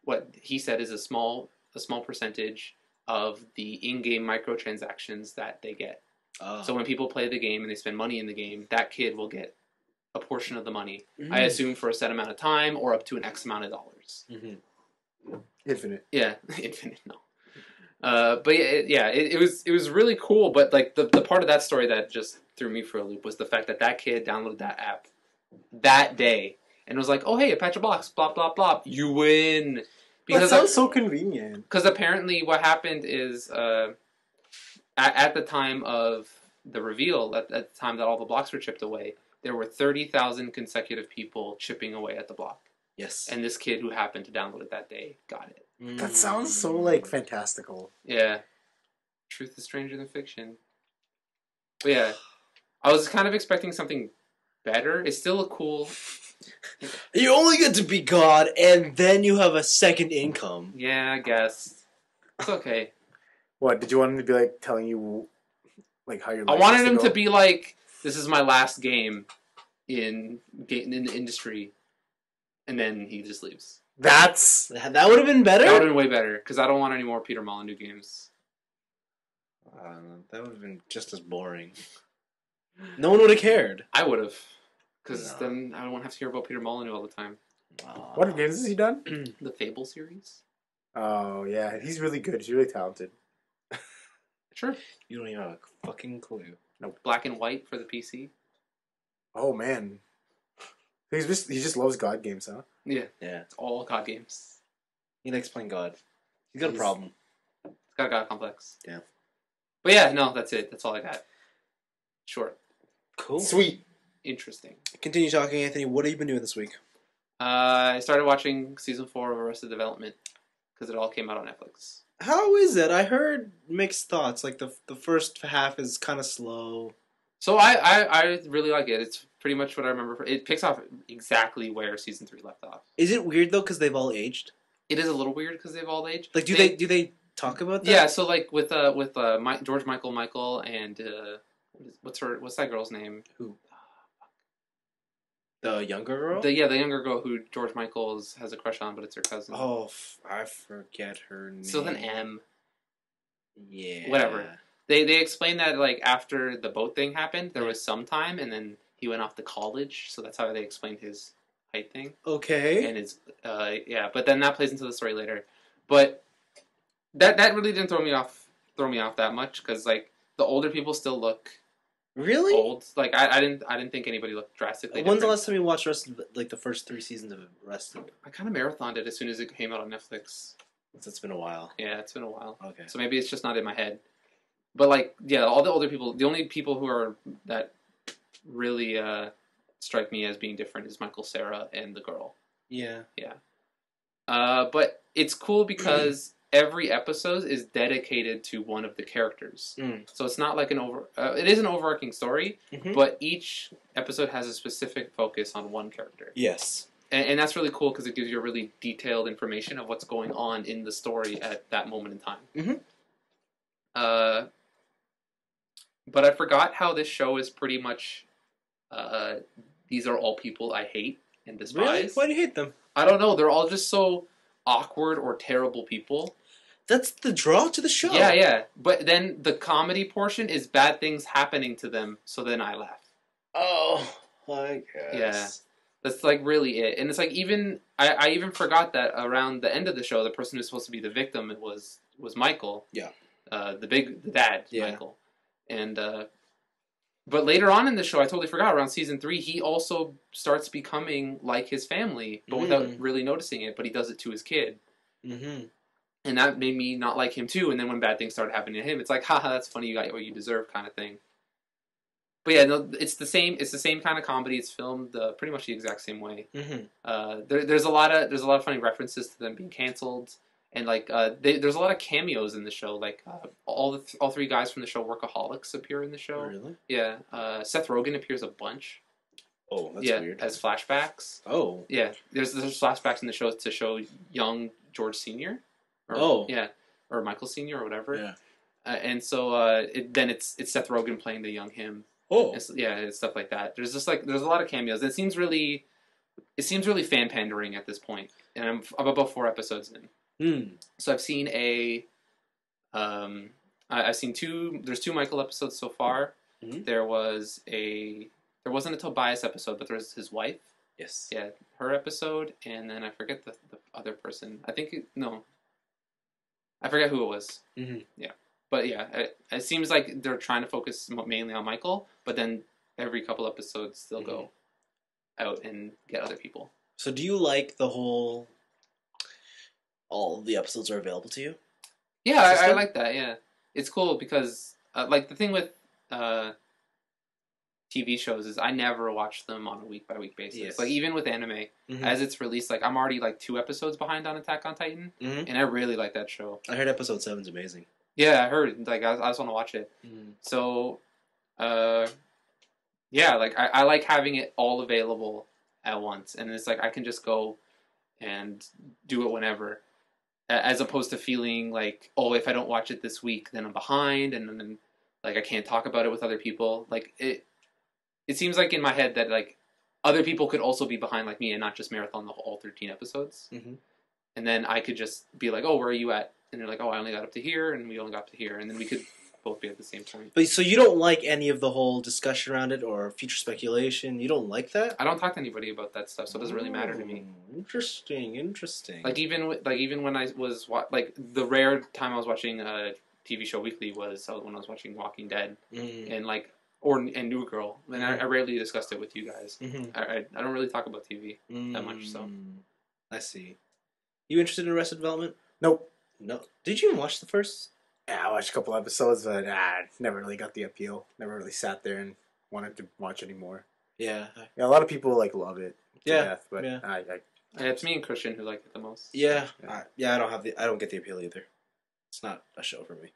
what he said is a small percentage of the in-game microtransactions that they get. So when people play the game and they spend money in the game, that kid will get a portion of the money. I assume for a set amount of time or up to an X amount of dollars. Infinite. Yeah, infinite. No. But it was really cool. But like the part of that story that just threw me for a loop was the fact that kid downloaded that app that day and was like, "Oh hey, a patch of blocks, blah blah blah, you win." That sounds so convenient. Because apparently, what happened is at the time of the reveal, at the time that all the blocks were chipped away, there were 30,000 consecutive people chipping away at the block. Yes. And this kid who happened to download it that day got it. That sounds so like fantastical. Yeah. Truth is stranger than fiction. But yeah, I was kind of expecting something better. It's still a cool... You only get to be God, and then you have a second income. Yeah, I guess. It's okay. What, did you want him to be like telling you like how your life I wanted has him go? to be like, this is my last game in the industry. And then he just leaves. That would have been better? That would have been way better, because I don't want any more Peter Molyneux games. That would have been just as boring. No one would have cared. I would have. Because then I don't have to hear about Peter Molyneux all the time. What games has he done? The Fable series? Oh, yeah. He's really good. He's really talented. Sure. You don't even have a fucking clue. No, Black and White for the PC? Oh, man. He just loves God games, huh? Yeah. Yeah. It's all God games. He likes playing God. He's got a problem. It's got a God complex. Yeah. But yeah, no, that's it. That's all I got. Short. Cool. Sweet. Interesting. Continue talking, Anthony. What have you been doing this week? I started watching Season 4 of Arrested Development, because it all came out on Netflix. How is it? I heard mixed thoughts. Like the first half is kind of slow. So I really like it. It's pretty much what I remember. It picks off exactly where Season 3 left off. Is it weird though because they've all aged? It is a little weird because they've all aged. Like do they talk about that? Yeah, so like with George Michael and what's that girl's name? Who? The younger girl? The younger girl who George Michael has a crush on, but it's her cousin. Oh, I forget her name. So with an M. Yeah. Whatever. They explained that like after the boat thing happened, there was some time, and then he went off to college, so that's how they explained his height thing. Okay. And his but then that plays into the story later. But that really didn't throw me off that much because like the older people still look Really? old. Like I didn't think anybody looked drastically. When's the different. last time you watched Arrested, like the first 3 seasons of Arrested? I kind of marathoned it as soon as it came out on Netflix. It's been a while. Yeah, it's been a while. Okay. So maybe it's just not in my head. But like, yeah, all the older people. The only people who are that really strike me as being different is Michael, Sarah, and the girl. Yeah. But it's cool because every episode is dedicated to one of the characters. So it's not like it is an overarching story, but each episode has a specific focus on one character. Yes. And that's really cool because it gives you a really detailed information of what's going on in the story at that moment in time. But I forgot how this show is pretty much. These are all people I hate and despise. Really? Why do you hate them? I don't know. They're all just so awkward or terrible people. That's the draw to the show. Yeah. But then the comedy portion is bad things happening to them, so then I laugh. Oh, I guess. Yeah. That's like really it. And it's like even I even forgot that around the end of the show, the person who's supposed to be the victim was Michael. Yeah. The dad, Yeah. Michael. And but later on in the show, I totally forgot. Around season 3, he also starts becoming like his family, but without really noticing it. But he does it to his kid, and that made me not like him too. And then when bad things started happening to him, it's like, haha, that's funny. You got what you deserve, kind of thing. But yeah, no, it's the same. It's the same kind of comedy. It's filmed pretty much the exact same way. There's a lot of funny references to them being canceled. And like, there's a lot of cameos in the show. Like, all 3 guys from the show Workaholics appear in the show. Really? Yeah. Seth Rogen appears a bunch. Oh, that's weird. As flashbacks. Oh. Yeah. There's flashbacks in the show to show young George Senior. Yeah. Or Michael Senior or whatever. Yeah. And so it's Seth Rogen playing the young him. Oh. It's stuff like that. There's a lot of cameos. It seems really fan pandering at this point. And I'm about 4 episodes in. So I've seen I've seen 2. There's 2 Michael episodes so far. There wasn't a Tobias episode, but there was his wife. Yes. Yeah, her episode, and then I forget the other person. I forget who it was. Yeah, but yeah, it seems like they're trying to focus mainly on Michael, but then every couple episodes they'll go out and get other people. So do you like the whole? All of the episodes are available to you? Yeah, I like that, yeah. It's cool because, like, the thing with TV shows is I never watch them on a week-by-week basis. Yes. Like, even with anime, as it's released, like, I'm already, like, 2 episodes behind on Attack on Titan, and I really like that show. I heard episode 7's amazing. Yeah, I heard. Like, I just want to watch it. So, yeah, like, I like having it all available at once, and it's like I can just go and do it whenever. As opposed to feeling like, oh, if I don't watch it this week, then I'm behind, and then like I can't talk about it with other people. Like it seems like in my head that like other people could also be behind like me and not just marathon all 13 episodes. And then I could just be like, oh, where are you at? And they're like, oh, I only got up to here, and we only got up to here, and then we could both be at the same point. But so you don't like any of the whole discussion around it or future speculation? You don't like that? I don't talk to anybody about that stuff, so it doesn't really matter to me. Interesting. Like even when I was like the rare time I was watching a TV show weekly was when I was watching Walking Dead and like and New Girl, and I rarely discussed it with you guys. I don't really talk about TV that much. So I see. You interested in Arrested Development? Nope. No. Did you even watch the first? Yeah, I watched a couple episodes, but never really got the appeal. Never really sat there and wanted to watch anymore. Yeah. A lot of people like love it to death, but it's me and Christian who like it the most. Yeah. I don't get the appeal either. It's not a show for me.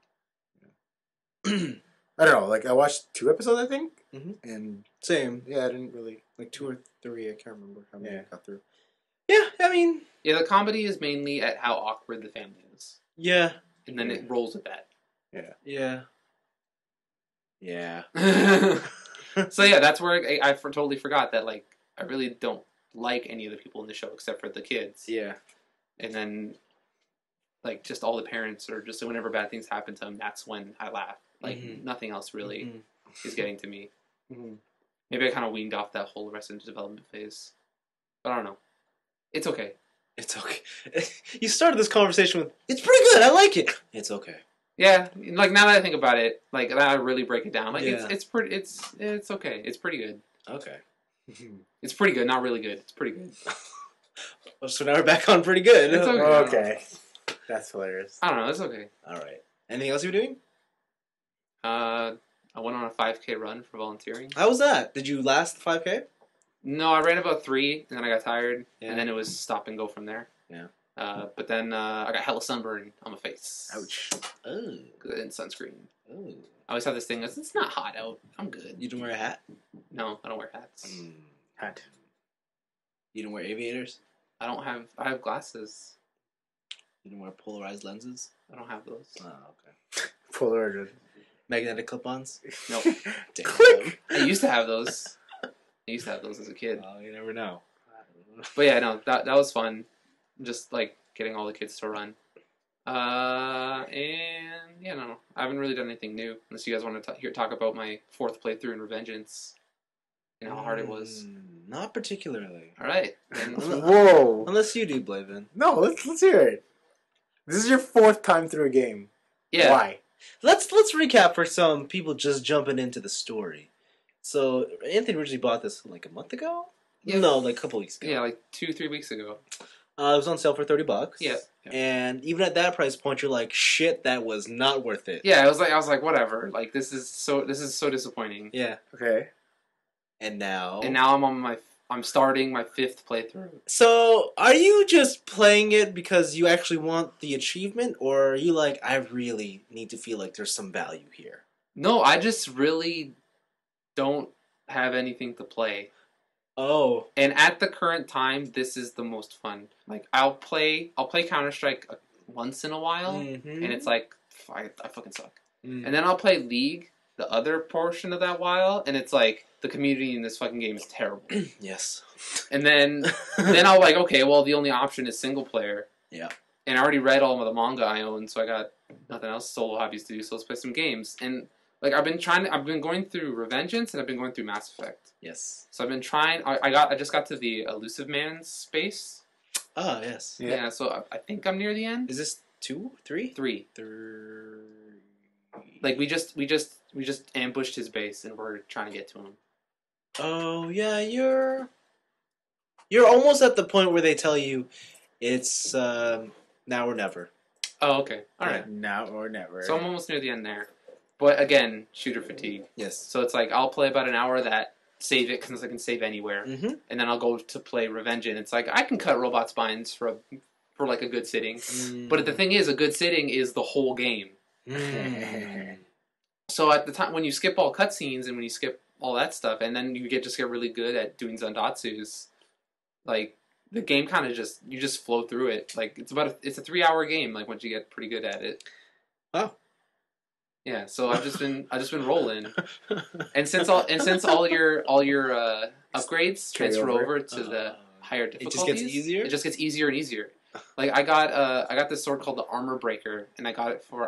I don't know. Like I watched 2 episodes, I think, and same. Yeah, I didn't really 2 or 3. I can't remember how many I got through. Yeah, I mean, the comedy is mainly at how awkward the family is. Yeah. And then it rolls with that. Yeah. So yeah, that's where I totally forgot that like I really don't like any of the people in the show except for the kids. Yeah. And then like just all the parents or just whenever bad things happen to them, that's when I laugh. Like nothing else really is getting to me. Maybe I kind of weaned off that whole Arrested Development phase. But I don't know. It's okay. It's okay. You started this conversation with, it's pretty good, I like it. It's okay. Yeah, like now that I think about it, like now I really break it down. Like Yeah. it's pretty, it's okay. It's pretty good. Okay. It's pretty good, not really good. It's pretty good. So now we're back on pretty good. It's okay. Okay. That's hilarious. I don't know. It's okay. All right. Anything else you were doing? I went on a 5K run for volunteering. How was that? Did you last the 5K? No, I ran about 3, and then I got tired, Yeah. and then it was stop and go from there. Yeah. But then I got hella sunburn on my face. Ouch. Oh. Because I didn't sunscreen. Oh. I always have this thing that's, it's not hot out. I'm good. You didn't wear a hat? No, I don't wear hats. Hat. You didn't wear aviators? I have glasses. You didn't wear polarized lenses? I don't have those. Oh, okay. Polar. Magnetic clip-ons? Nope. Damn. Click. I used to have those. I used to have those as a kid. Well, you never know. But yeah, no, that was fun. Just like getting all the kids to run. And yeah, no, I haven't really done anything new. Unless you guys want to talk about my 4th playthrough in Revengeance and how hard it was. Not particularly. All right. Then, Whoa. Unless you do, Blaven. No, let's hear it. This is your 4th time through a game. yeah. Why? Let's recap for some people just jumping into the story. So Anthony originally bought this like a month ago. Yeah. No, like a couple weeks ago. Yeah, like 2-3 weeks ago. It was on sale for $30. Yeah. And even at that price point, you're like, shit, that was not worth it. Yeah, I was like, whatever. Like this is so disappointing. Yeah. Okay. And now. And now I'm starting my 5th playthrough. So, are you just playing it because you actually want the achievement, or are you like, I really need to feel like there's some value here? No, I just really don't have anything to play. Oh. And at the current time, this is the most fun. Like I'll play Counter-Strike once in a while, Mm-hmm. and it's like I fucking suck. Mm. And then I'll play League the other portion of that while, and it's like the community in this fucking game is terrible. Yes. And then I'll like, okay, well the only option is single player. Yeah. And I already read all of the manga I own, so I got nothing else solo hobbies to do. So let's play some games. And like I've been going through Revengeance and I've been going through Mass Effect. Yes. So I've been trying. I just got to the Elusive Man's space. Ah, yes. Yeah. So I think I'm near the end. Is this 2, 3? 3. 3. Like we just ambushed his base and we're trying to get to him. Oh yeah, you're almost at the point where they tell you it's now or never. Oh, okay. All right. Now or never. So I'm almost near the end there. But again, shooter fatigue. Yes. So it's like I'll play about an hour of that, save it because I can save anywhere, Mm-hmm. and then I'll go to play Revenge. And it's like I can cut robot spines for like a good sitting. But the thing is, a good sitting is the whole game. Mm. So at the time when you skip all cutscenes and when you skip all that stuff, and then you get really good at doing Zandatsus, like the game kind of you just flow through it. Like it's a 3-hour game. Like once you get pretty good at it. Oh. Yeah, so I've just been rolling, and since all your upgrades transfer over to the higher it difficulties, just gets easier. It just gets easier and easier. Like I got this sword called the Armor Breaker, and I got it for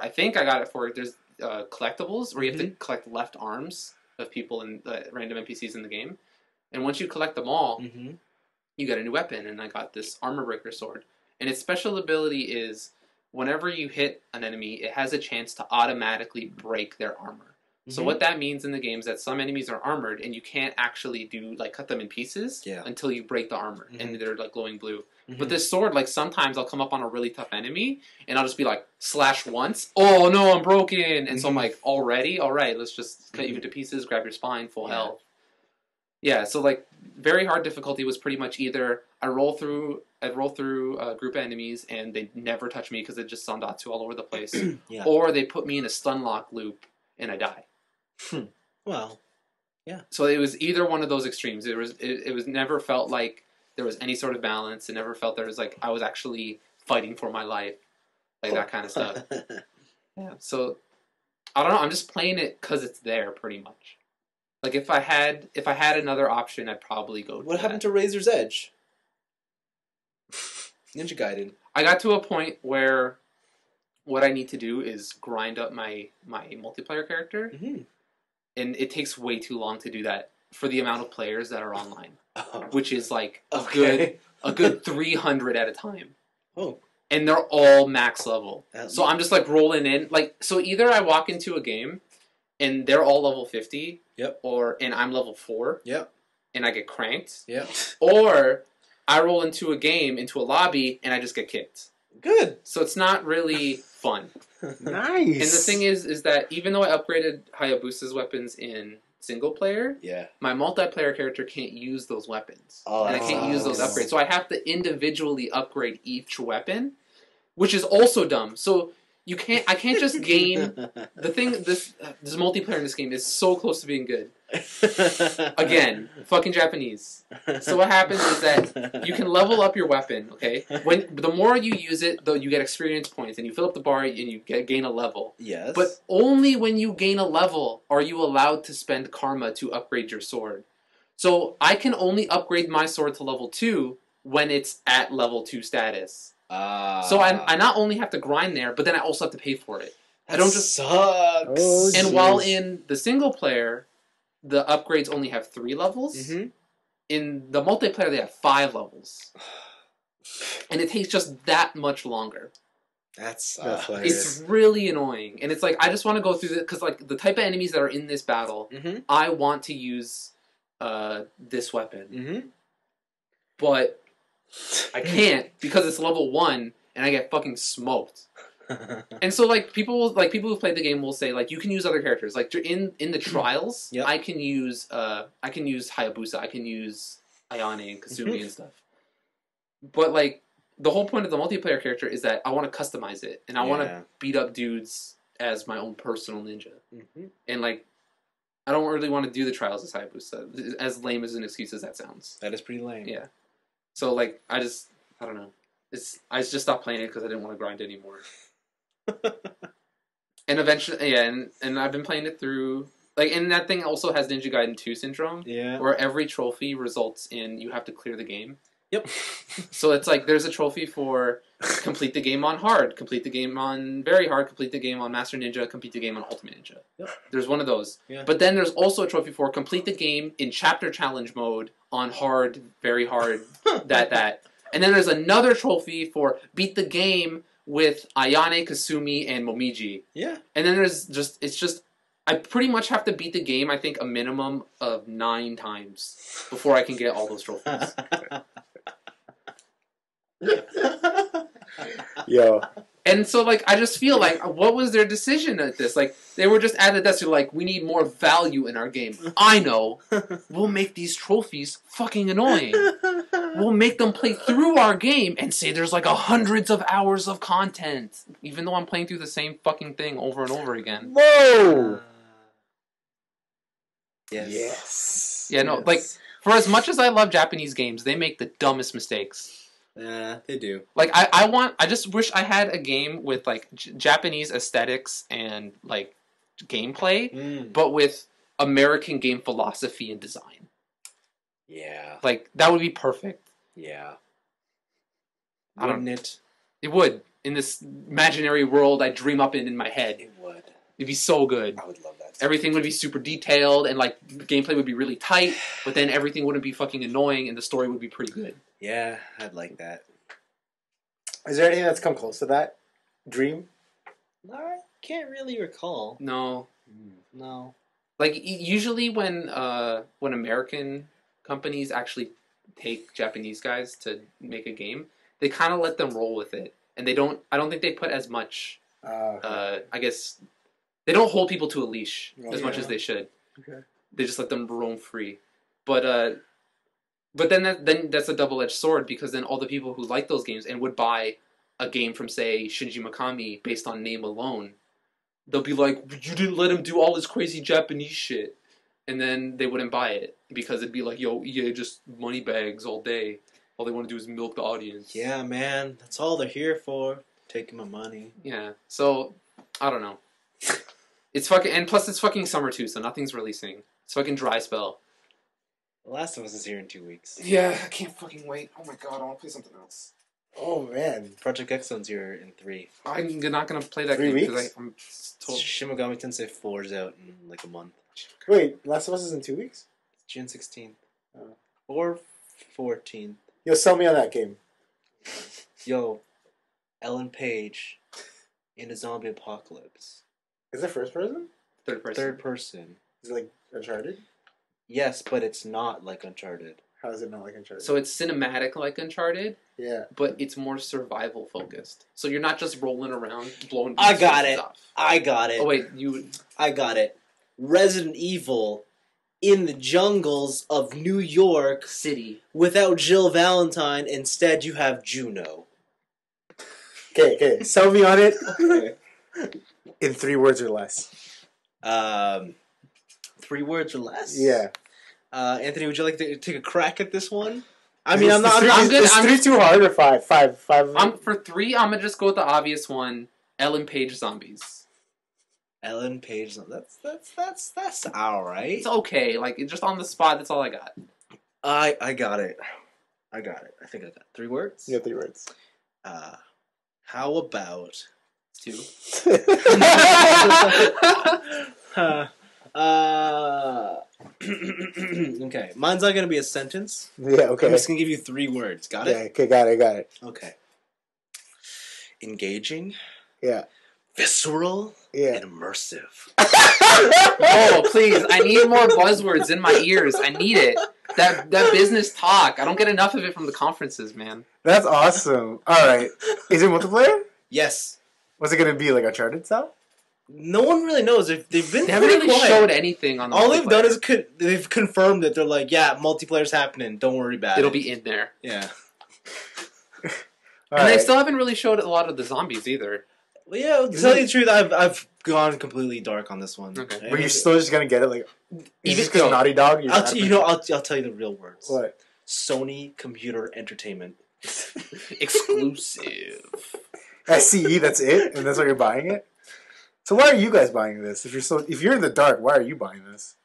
there's collectibles where you have to collect left arms of people and random NPCs in the game, and once you collect them all, you get a new weapon. And I got this Armor Breaker sword, and its special ability is whenever you hit an enemy, it has a chance to automatically break their armor. So what that means in the game is that some enemies are armored, and you can't actually cut them in pieces until you break the armor, and they're like glowing blue. But this sword, like sometimes I'll come up on a really tough enemy, and I'll just be like slash once. Oh no, I'm broken, and so I'm like, all right, let's just cut you into pieces, grab your spine, full health. Yeah, so like very hard difficulty was pretty much either I'd roll through a group of enemies and they never touch me because it's just Zandatsu all over the place, or they put me in a stun lock loop and I die. Well, yeah. So it was either one of those extremes. It was never felt like there was any sort of balance. It never felt there was like I was actually fighting for my life, like that kind of stuff. Yeah. So I don't know. I'm just playing it because it's there, pretty much. Like if I had another option, I'd probably go. What happened to Razor's Edge? Ninja Gaiden. I got to a point where what I need to do is grind up my multiplayer character, and it takes way too long to do that for the amount of players that are online, which is like a good 300 at a time. Oh, and they're all max level. At So I'm just like rolling in. Like, so either I walk into a game and they're all level 50, Yep. and I'm level 4, Yep. and I get cranked, Yep. or I roll into a game, into a lobby, and I just get kicked. Good. So it's not really fun. Nice. And the thing is that even though I upgraded Hayabusa's weapons in single player, Yeah. my multiplayer character can't use those weapons. Oh, and I that can't use those sucks. upgrades. So I have to individually upgrade each weapon, which is also dumb. So I can't just gain the thing. This multiplayer in this game is so close to being good. Again, fucking Japanese. So what happens is that you can level up your weapon. Okay, the more you use it, though, you get experience points, and you fill up the bar, and you gain a level. Yes. But only when you gain a level are you allowed to spend karma to upgrade your sword. So I can only upgrade my sword to level 2 when it's at level 2 status. So I not only have to grind there, but then I also have to pay for it. I don't just sucks. Oh, and jeez. while in the single player, the upgrades only have 3 levels. Mm-hmm. In the multiplayer, they have 5 levels, and it takes just that much longer. That's It's really annoying, and it's like I just want to go through it because like the type of enemies that are in this battle, Mm-hmm. I want to use this weapon, Mm-hmm. but I can't because it's level 1 and I get fucking smoked. And so like people who played the game will say like you can use other characters like in the trials. Yep. I can use Hayabusa, I can use Ayane and Kasumi and stuff. But like the whole point of the multiplayer character is that I want to customize it and I want to beat up dudes as my own personal ninja. Mm-hmm. And like I don't really want to do the trials as Hayabusa, as lame as an excuse as that sounds. That is pretty lame. Yeah. So like I don't know. I just stopped playing it because I didn't want to grind anymore. And eventually, yeah, and I've been playing it through like, and that thing also has Ninja Gaiden 2 syndrome, Yeah. where every trophy results in you have to clear the game. Yep. So it's like there's a trophy for complete the game on hard, complete the game on very hard, complete the game on Master Ninja, complete the game on Ultimate Ninja. Yep. There's one of those. Yeah. But then there's also a trophy for complete the game in chapter challenge mode on hard, very hard, that. And then there's another trophy for beat the game with Ayane, Kasumi, and Momiji. Yeah. And then I pretty much have to beat the game, I think, a minimum of 9 times before I can get all those trophies. Yo. And so, like, I just feel like, what was their decision at this? Like, they were just at the desk, they're like, we need more value in our game. I know. We'll make these trophies fucking annoying. We'll make them play through our game and say there's like hundreds of hours of content, even though I'm playing through the same fucking thing over and over again. Whoa. Yes. Yes. Yeah, no, like, for as much as I love Japanese games, they make the dumbest mistakes. Yeah, they do. Like, I just wish I had a game with, like, Japanese aesthetics and, like, gameplay, but with American game philosophy and design. Yeah. Like, that would be perfect. Yeah. I don't- Wouldn't it? It would. In this imaginary world I dream up in my head. It would. It'd be so good. I would love that. Everything would be super detailed, and, like, gameplay would be really tight, but then everything wouldn't be fucking annoying, and the story would be pretty good. Yeah, I'd like that. Is there anything that's come close to that dream? I can't really recall. No. No. Like, usually when American companies actually take Japanese guys to make a game, they kind of let them roll with it. And I don't think they put as much, I guess, they don't hold people to a leash as much as they should. Okay. They just let them roam free. But then that's a double-edged sword, because then all the people who like those games and would buy a game from, say, Shinji Mikami based on name alone, they'll be like, you didn't let him do all this crazy Japanese shit. And then they wouldn't buy it, because it'd be like, yo, EA just money bags all day. All they want to do is milk the audience. Yeah, man. That's all they're here for. Taking my money. Yeah. So, I don't know. It's fucking... And plus it's fucking summer too, so nothing's releasing. It's fucking dry spell. The Last of Us is here in 2 weeks. Yeah, I can't fucking wait. Oh my god, I want to play something else. Oh, man. Project X Zone's here in 3. I'm not going to play that 3 game, because weeks? I'm told... Shin Megami Tensei 4 is out in like a month. Wait, Last of Us is in 2 weeks? June 16th. Oh. Or 14th. Yo, sell me on that game. Yo, Ellen Page in a zombie apocalypse. Is it first person? Third person. Third person. Is it like Uncharted? Yes, but it's not like Uncharted. How is it not like Uncharted? So it's cinematic like Uncharted, yeah. but it's more survival focused. So you're not just rolling around blowing. I got pieces it. off. I got it. Oh wait, I got it. Resident Evil in the jungles of New York City. without Jill Valentine. Instead, you have Juno. Okay. Sell me on it. In 3 words or less. 3 words or less? Yeah. Anthony, would you like to take a crack at this one? I'm good. Is 3 too hard or 5? 5. For 3, I'm gonna just go with the obvious one. Ellen Page zombies. Ellen Page. That's all right. It's okay. Like just on the spot. That's all I got. I got it. I think I got 3 words. Yeah, 3 words. How about 2. Okay, mine's not gonna be a sentence. Yeah, okay. I'm just gonna give you 3 words. Got it? Yeah, okay, got it. Okay. Engaging. Yeah. Visceral. Yeah. And immersive. Oh, please! I need more buzzwords in my ears. I need it. That business talk. I don't get enough of it from the conferences, man. That's awesome. All right. Is it multiplayer? Yes. What's it gonna be, like Uncharted style? No one really knows. They've been They haven't pretty really quiet. showed anything on the All they've done multiplayer. is they've confirmed that they're like, yeah, multiplayer's happening. Don't worry about It'll it. be in there. Yeah. All And they right. still haven't really showed a lot of the zombies either. Well, yeah, to tell you the truth, I've gone completely dark on this one. Okay. But you're still just gonna get it, like, Even just because though- Naughty Dog. You're I'll not I'll tell you the real words. What? Sony Computer Entertainment. Exclusive. SCE. That's it, and that's why you're buying it. So why are you guys buying this? If you're in the dark, why are you buying this?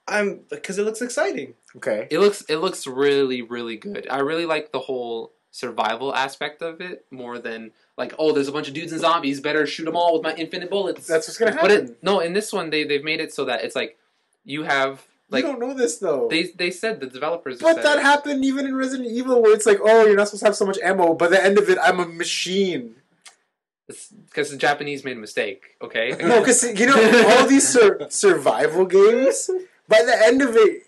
Because it looks exciting. Okay. It looks really, really good. I really like the whole survival aspect of it more than like, oh, there's a bunch of dudes and zombies, better shoot them all with my infinite bullets. That's what's gonna But happen. in this one they've made it so that it's like you have like you don't know this though. they said the developers. But said that it. happened even in Resident Evil, where it's like, oh, you're not supposed to have so much ammo. By the end of it, I'm a machine. Because the Japanese made a mistake. Okay. No, because you know all these survival games. By the end of it,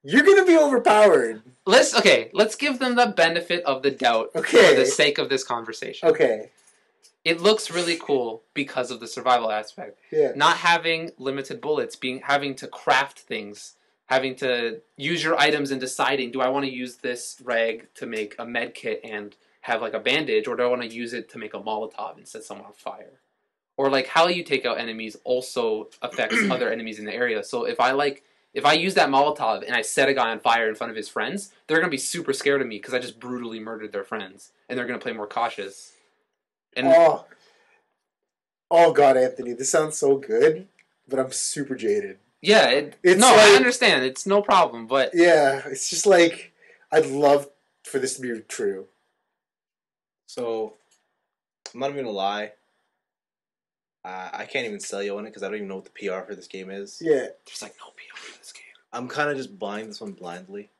you're gonna be overpowered. Let's give them the benefit of the doubt Okay. for the sake of this conversation. Okay. It looks really cool because of the survival aspect. Yeah. Not having limited bullets, having to craft things, having to use your items and deciding, do I want to use this rag to make a med kit and have like a bandage, or do I want to use it to make a Molotov and set someone on fire? Or like how you take out enemies also affects other enemies in the area. So if I use that Molotov and I set a guy on fire in front of his friends, they're going to be super scared of me because I just brutally murdered their friends. And they're going to play more cautious. And oh God, Anthony, this sounds so good, but I'm super jaded. yeah, It's I like- understand. It's no problem. But Yeah, it's just like, I'd love for this to be true. So, I'm not even gonna lie. I can't even sell you on it because I don't even know what the PR for this game is. Yeah. there's like no PR for this game. I'm kind of just buying this one blindly.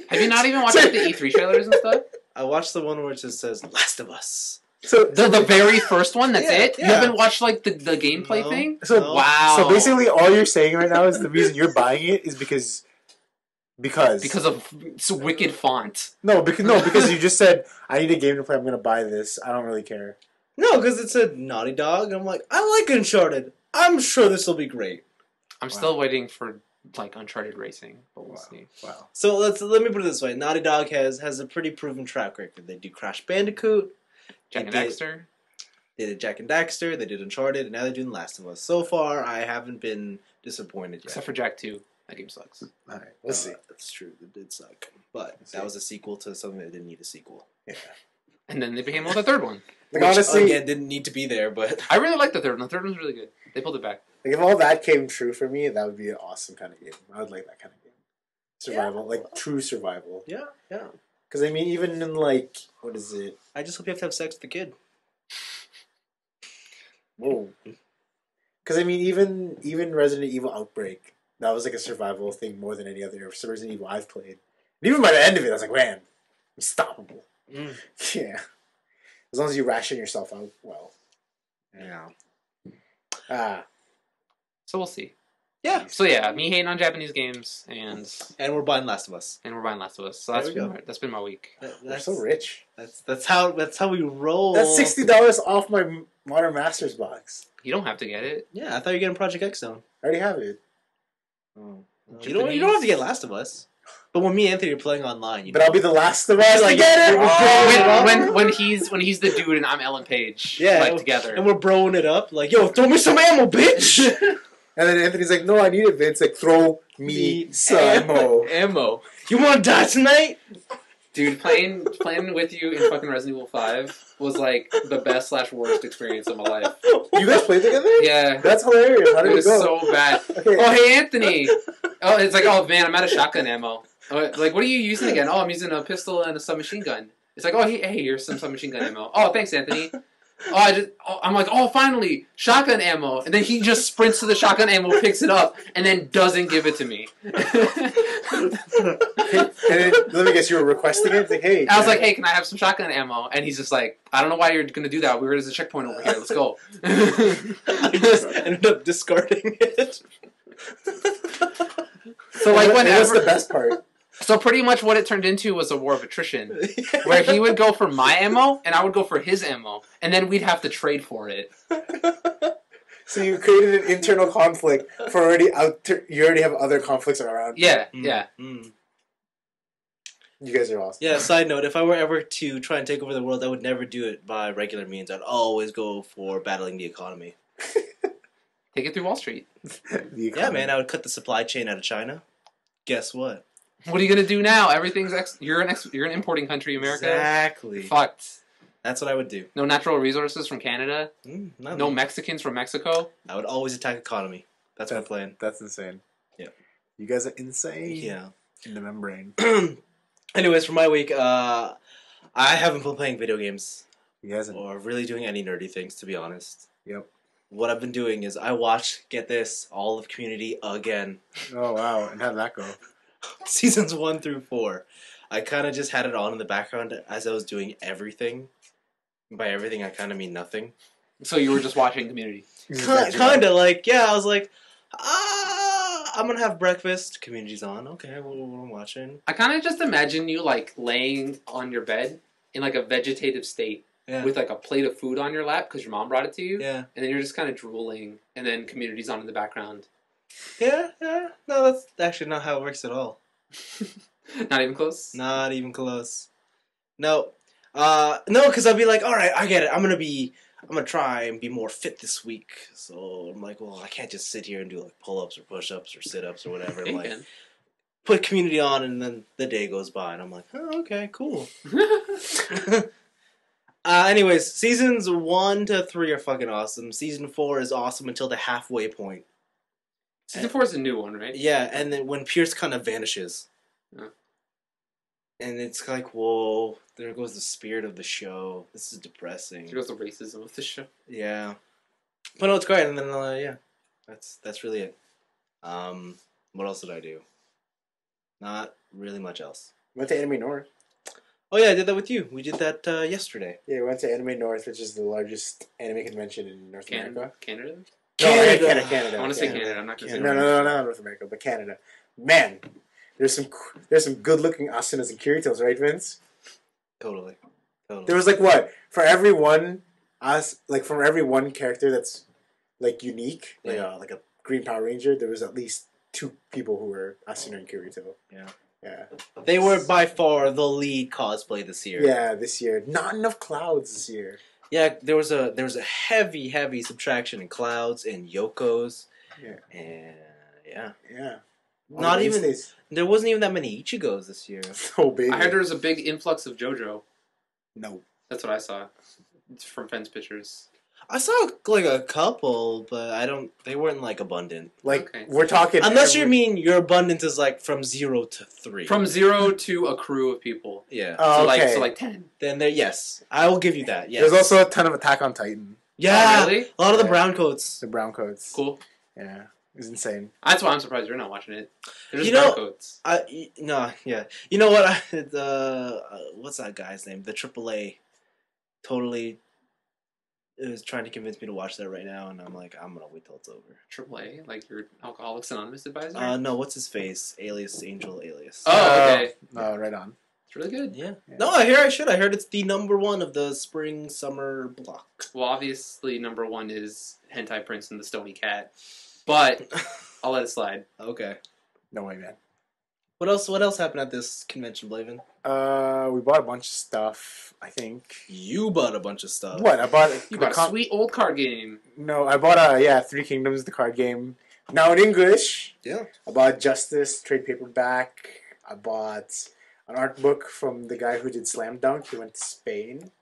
Have you not even watched like, the E3 trailers and stuff? I watched the one where it just says "Last of Us." So The very first one, that's Yeah, it? You yeah. haven't watched like the gameplay No. thing? So No. Wow. So basically, all you're saying right now is the reason you're buying it is because of it's a wicked font. because you just said I need a game to play. I'm gonna buy this. I don't really care. No, because it's a Naughty Dog. I'm like, I like Uncharted. I'm sure this will be great. I'm Wow. still waiting for like Uncharted Racing, but we'll see. Wow. So let me put it this way: Naughty Dog has a pretty proven track record. They do Crash Bandicoot, Jack and They did- Daxter. they did Jack and Daxter, they did Uncharted, and now they're doing Last of Us. So far, I haven't been disappointed yet. Except for Jack 2. That game sucks. All right. We'll see. That's true. It did suck, but Let's see. that was a sequel to something that didn't need a sequel. Yeah. And then they became on the third one. Like, Which, honestly, again, didn't need to be there, but I really liked the third one. The third one was really good. They pulled it back. like if all that came true for me, that would be an awesome kind of game. I would like that kind of game. Survival, like true survival. yeah. Because I mean, even in like, what is it? I just hope you have to have sex with the kid. Whoa. Because I mean, even Resident Evil Outbreak, that was like a survival thing more than any other Resident Evil I've played. And even by the end of it, I was like, man, unstoppable. Mm. Yeah. As long as you ration yourself out well. Yeah. So we'll see. Yeah. So yeah, me hating on Japanese games and we're buying Last of Us. we're buying Last of Us. So There we go. that's been my week. We're so rich. That's how we roll. That's $60 off my Modern Masters box. You don't have to get it. Yeah, I thought you were getting Project X Zone. I already have it. Oh. You don't have to get Last of Us. But when me and Anthony are playing online, But I'll be the last of us to get it. When he's the dude and I'm Ellen Page, like together, and we're broing it up, like, yo, throw me some ammo, bitch. And then Anthony's like, no, I need it, Vince. Like, throw me some ammo. You want to die tonight? Dude, playing with you in fucking Resident Evil 5 was like the best / worst experience of my life. You guys played together? Yeah. That's hilarious. How did it go? So bad. Okay. Oh, hey, Anthony. Oh, it's like, oh, man, I'm out of shotgun ammo. Like, what are you using again? Oh, I'm using a pistol and a submachine gun. It's like, oh, hey, here's some submachine gun ammo. Oh, thanks, Anthony. I'm like, oh, finally, shotgun ammo. And then he just sprints to the shotgun ammo, picks it up, and then doesn't give it to me. And then, let me guess, you were requesting it? Like, hey. I was like, hey, can I have some shotgun ammo? And he's just like, I don't know why you're going to do that. There's a checkpoint over here. Let's go. I just ended up discarding it. So, like, whenever. What's the best part? So pretty much what it turned into was a war of attrition, where he would go for my ammo and I would go for his ammo, and then we'd have to trade for it. So you created an internal conflict for you already have other conflicts around. Yeah, yeah. You guys are awesome. Yeah, side note, if I were ever to try and take over the world, I would never do it by regular means. I'd always go for battling the economy. Take it through Wall Street. Yeah, man, I would cut the supply chain out of China. Guess what? What are you gonna do now? Everything's you're an importing country, America. Exactly. Fucked. That's what I would do. No natural resources from Canada. No me. Mexicans from Mexico. I would always attack economy. That's my plan. That's insane. Yeah. You guys are insane. Yeah. In the membrane. Anyways, for my week, I haven't been playing video games. You guys or really doing any nerdy things, to be honest. Yep. What I've been doing is I watched, get this, all of Community again. Oh, wow. And how'd that go? Seasons 1 through 4. I kind of just had it on in the background as I was doing everything. By everything, I kind of mean nothing. So you were just watching Community? Kind of, like, yeah, I was like, I'm going to have breakfast. Community's on. Okay, what am I watching? I kind of just imagine you, like, laying on your bed in, like, a vegetative state. Yeah. With, like, a plate of food on your lap because your mom brought it to you. Yeah. And then you're just kind of drooling, and then Community's on in the background. Yeah. No, that's actually not how it works at all. Not even close? Not even close. No. No, because I'll be like, all right, I get it. I'm gonna try and be more fit this week. So I'm like, well, I can't just sit here and do like pull-ups or push-ups or sit-ups or whatever. I'm like, put Community on, and then the day goes by, and I'm like, oh, okay, cool. Anyways, seasons 1 to 3 are fucking awesome. Season 4 is awesome until the halfway point. Season 4 is a new one, right? Yeah, and then when Pierce kind of vanishes. Oh. And it's like, whoa, there goes the spirit of the show. This is depressing. There goes the racism of the show. Yeah. But no, it's great, and then, yeah. That's really it. What else did I do? Not really much else. Went to Anime North. Oh yeah, I did that with you. We did that yesterday. Yeah, we went to Anime North, which is the largest anime convention in North America. Canada? Canada. I want to say Canada. I'm not going to say No, North America, but Canada. Man, there's some good-looking Asunas and Kiritos, right, Vince? Totally. There was like what for every one character that's like unique, like a Green Power Ranger. There was at least 2 people who were Asuna and Kirito. Yeah. Yeah. They were by far the lead cosplay this year. Yeah, this year. Not enough Clouds this year. Yeah, there was a heavy subtraction in Clouds and Yoko's. Yeah. And yeah. Not even there wasn't even that many Ichigos this year. So big. I heard there was a big influx of JoJo. No. That's what I saw. It's from Fenn's pictures. I saw like a couple, but they weren't like abundant. Like we're talking unless you mean your abundance is like from 0 to 3. From 0 to a crew of people. Yeah. So like 10. Then yes. I will give you that. Yes. There's also a ton of Attack on Titan. Yeah. Oh, really? A lot of the brown coats. The brown coats. Cool. Yeah. It's insane. That's why I'm surprised you're not watching it. There's brown coats. No, yeah. You know what? What's that guy's name? The AAA. totally is trying to convince me to watch that right now, and I'm like, I'm gonna wait till it's over. AAA, like your Alcoholics Anonymous advisor. No, what's his face? Alias Angel Alias. Oh, okay. Oh, right on. It's really good. Yeah. No, I heard it's the #1 of the spring summer block. Well, obviously, #1 is Hentai Prince and the Stony Cat, but I'll let it slide. Okay. No way, man. What else happened at this convention, Blaven? We bought a bunch of stuff, I think. You bought a bunch of stuff. What? I bought You got a sweet old card game. No, I bought Three Kingdoms, the card game. Now in English. Yeah. I bought Justice, trade paperback. I bought an art book from the guy who did Slam Dunk. He went to Spain.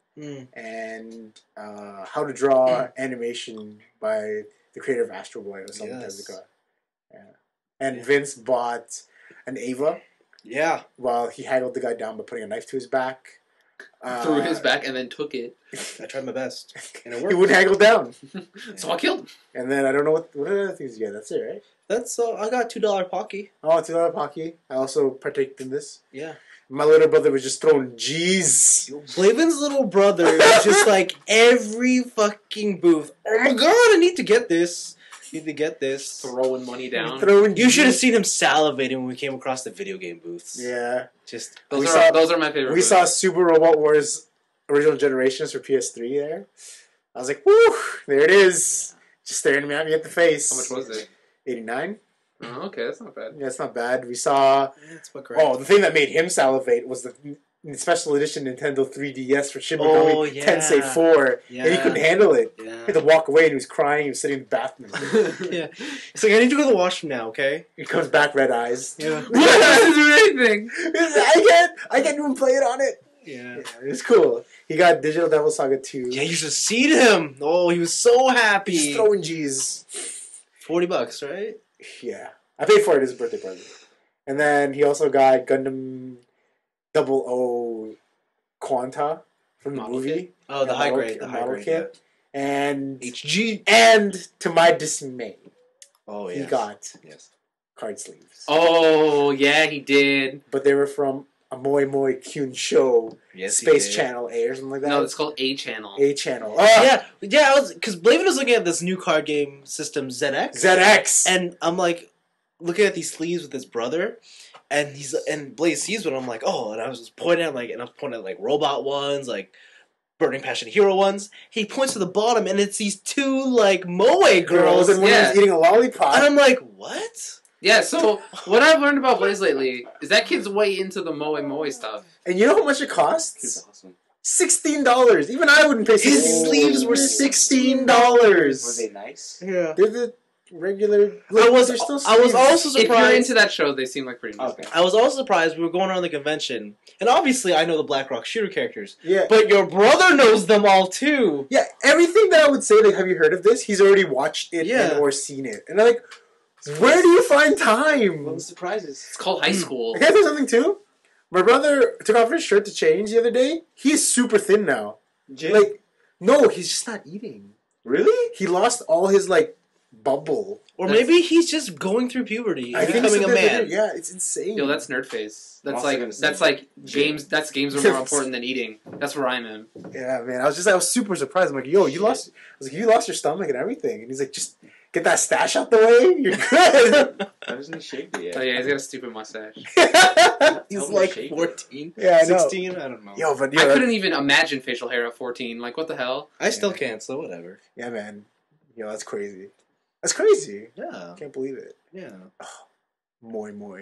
And How to Draw Animation by the creator of Astro Boy or something. Yes. Yeah. And Vince bought an Ava. Yeah. While he haggled the guy down by putting a knife to his back. Threw his back and then took it. I tried my best. And it He worked. wouldn't haggle down. So I killed him. And then I don't know what other things you get. That's it, right? That's I got $2 Pocky. Oh, $2 Pocky. I also partaked in this. Yeah. My little brother was just throwing G's. Blaven's little brother was just like every fucking booth. Oh my god, I need to get this. Throwing money down. You should have seen him salivating when we came across the video game booths. Yeah. Just Those are my favorite. We saw Super Robot Wars Original Generations for PS3 there. I was like, woo, there it is. Just staring at me at the face. How much was it? 89. Oh, okay, that's not bad. Yeah, it's not bad. We saw... That's what correct. Oh, the thing that made him salivate was the special edition Nintendo 3DS for Shin Megami Tensei 4. Yeah. And he couldn't handle it. Yeah. He had to walk away and he was crying. He was sitting in the bathroom. Yeah. He's like, I need to go to the washroom now, okay? He comes back red eyes. Yeah. What doesn't do anything? I can't even play it on it. Yeah. Yeah, it was cool. He got Digital Devil Saga 2. Yeah, you should have seen him. Oh, he was so happy. He's throwing G's. $40, right? Yeah. I paid for it as a birthday present. And then he also got Gundam 00 Quanta from the Model movie. kit? Oh, the high grade. The The high model grade. kit. And HG. And to my dismay, Oh, he yes. got Yes. card sleeves. Oh, yeah, he did. But they were from a Moi Moi Kyun show, Yes, he Space did. Channel A or something like that. No, it's called A Channel. A Channel. Yeah, because Blaven was looking at this new card game system, ZX. ZX. And I'm like, looking at these sleeves with his brother, and Blaze sees one. I'm like, oh, and I was just pointing at like robot ones, like Burning Passion Hero ones. He points to the bottom, and it's these two like Moe girls, and one was eating a lollipop. and I'm like, what? Yeah, so what I've learned about Blaze lately is that kid's way into the Moe stuff. And you know how much it costs? He's awesome. $16. Even I wouldn't pay $16. His sleeves were $16. Were they nice? Yeah. They're the regular. I was they're still also sleeves. If you're surprised. into that show, they seem like pretty nice. Okay. I was also surprised we were going around the convention, and obviously I know the Black Rock Shooter characters, Yeah. but your brother knows them all too. Yeah, everything that I would say, like, have you heard of this? He's already watched it Yeah. or seen it. And I'm like, where do you find time? Well, the surprises. It's called High School. Can I say something too? My brother took off his shirt to change the other day. He's super thin now. Jim? Like, no, he's just not eating. Really? He lost all his, like, bubble. Or maybe he's just going through puberty I and think becoming a it's man. Yeah, it's insane. Yo, that's nerd face. That's Also like gonna say games. That's games are more important than eating. That's where I'm in. Yeah, man. I was super surprised. I'm like, yo, you lost. I was like, you lost your stomach and everything. And he's like, just get that stash out the way. You're good. Why doesn't he shave it yet? Oh yeah, he's got a stupid mustache. He's Tell me like to shake it. 14, Yeah, I know. 16, I don't know. Yo, but I yo, couldn't even imagine facial hair at 14. Like, what the hell? I still can't, so whatever. yeah, man. Yo, that's crazy. That's crazy. Yeah, I can't believe it. yeah. Moi moi.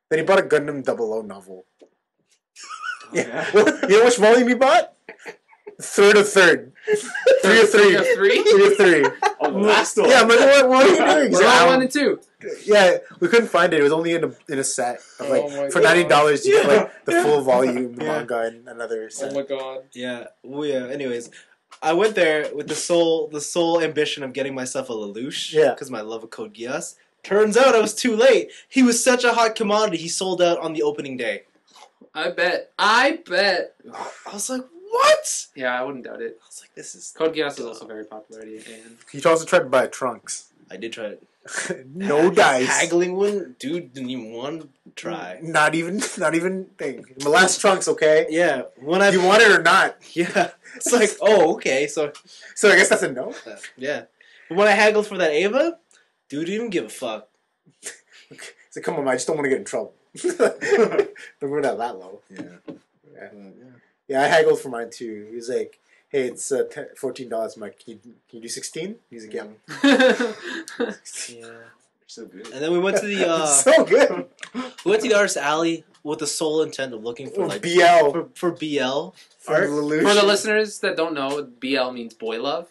Then he bought a Gundam 00 novel. Yeah. You know which volume he bought? Third of third. Three of three. Three? Three of three. Oh, the last one. Yeah, I'm like, what are you doing? He's We're like, on "I 1 don't-" and 2. Yeah, we couldn't find it. It was only in a set of like Oh my for God. $90 you get like the Yeah. full volume, the Yeah. manga, and another set. god. Yeah, anyways, I went there with the sole ambition of getting myself a Lelouch. Yeah. Because my love of Code Geass. Turns out I was too late. He was such a hot commodity, he sold out on the opening day. I bet. I was like, what? Yeah, I wouldn't doubt it. I was like, this is... Code Geass is also very popular at EA. He also tried to buy Trunks. I did try it. No dice. Haggling one, dude, didn't even want to try. Not even thing. My last trunks, okay? Yeah, when I Do you want it or not? Yeah, it's like, oh, okay, so So I guess that's a no. yeah. But when I haggled for that Ava, dude didn't even give a fuck. So come on, man, I just don't want to get in trouble. Don't go down that low. Yeah, Yeah, I haggled for mine too. He was like, "Hey, it's $14." I'm like, "Can you do 16?" He's like, "Yeah." yeah. So good. And then we went to the It's so good. we went to the artist alley with the sole intent of looking for like BL for BL for art. Lelouch. For the listeners that don't know, BL means boy love.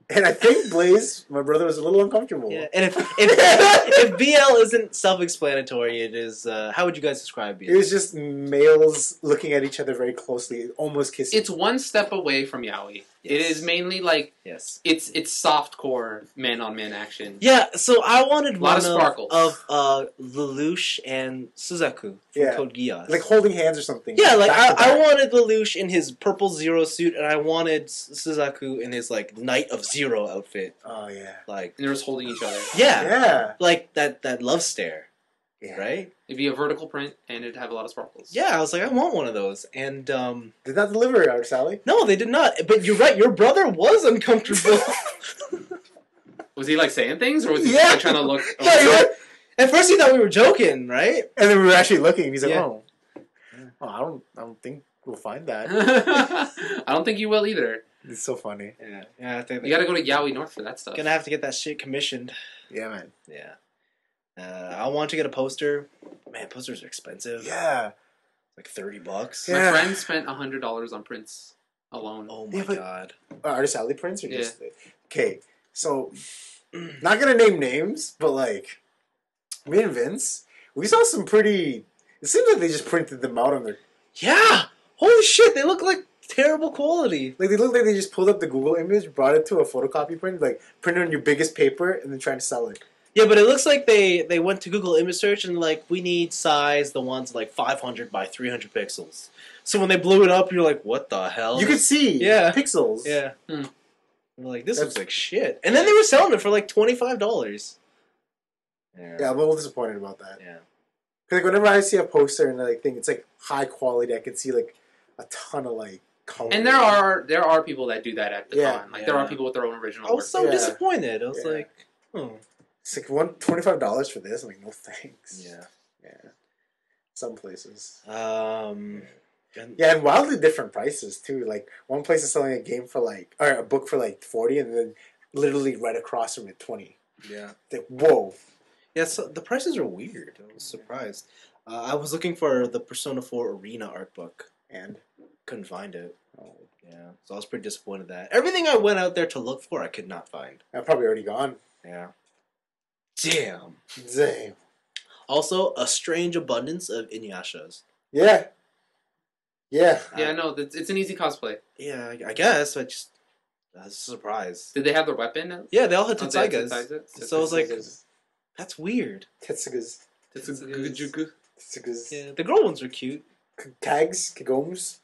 And I think Blaze, my brother, was a little uncomfortable. Yeah, and if BL isn't self-explanatory, it is. How would you guys describe BL? It was just males looking at each other very closely, almost kissing. It's one step away from yaoi. It Yes. is mainly like Yes. it's softcore man-on-man action. Yeah, so I wanted Lot one of sparkles. of Lelouch and Suzaku from Yeah. Code Geass. like holding hands or something. yeah, like back to I back. wanted Lelouch in his purple Zero suit, and I wanted Suzaku in his like Knight of Zero outfit. Oh yeah. Like, And they're just holding each other. yeah, Yeah. like that love stare, Yeah. right? It'd be a vertical print, and it'd have a lot of sparkles. Yeah, I was like, I want one of those, and Did not deliver it, Art Sally. no, they did not. But you're right, your brother was uncomfortable. Was he like saying things, or was he Yeah. just, like, trying to look? Yeah, you were- At first, he thought we were joking, right? And then we were actually looking. And he's like, Yeah. "Oh, I don't think we'll find that." I don't think you will either. It's so funny. Yeah. I think You got to go to Yaoi North for that stuff. gonna have to get that shit commissioned. Yeah, man. Yeah. I want to get a poster. Man, posters are expensive. Yeah. Like $30. Yeah. My friend spent $100 on prints alone. Oh my Yeah, but- god. Artist Alley prints or Yeah. just okay. So, not gonna name names, but like me and Vince, we saw some pretty. It seems like they just printed them out on their. Yeah. Holy shit, they look like terrible quality. Like they look like they just pulled up the Google image, brought it to a photocopy print, like printed on your biggest paper, and then trying to sell it. Yeah, but it looks like they went to Google image search and like we need size the ones like 500 by 300 pixels. So when they blew it up, you're like, what the hell? You could see, Yeah. pixels. Yeah. Hmm. We're like, this That's- looks like shit. And then they were selling it for like $25. Yeah, I'm a little disappointed about that. Yeah. Because like whenever I see a poster and like thing, it's like high quality. I can see like a ton of like color. And there are people that do that at the Yeah. con. Like there are Yeah. people with their own original I was work. so Yeah. disappointed. I was Yeah. like, oh. It's like $25 for this. I'm like, no thanks. Yeah. Yeah. Some places. And Yeah, and wildly different prices too. Like one place is selling a game for like, or a book for like 40, and then literally right across from it 20. yeah. Like, whoa. Yeah, so the prices are weird. I was surprised. I was looking for the Persona 4 Arena art book. And Couldn't find it. oh, Yeah. So I was pretty disappointed that. Everything I went out there to look for, I could not find. I'm probably already gone. Yeah. Damn. Damn. Also, a strange abundance of Inuyashas. Yeah. Yeah. Yeah, no, it's an easy cosplay. Yeah, I guess. I just... I was surprised. Did they have their weapon? Yeah, they all had Oh, they had Tetsaigas. Tetsaigas? So I was like, that's weird. Tetsugas. Tetsugas. Yeah, the girl ones are cute. Kags? Kagoms?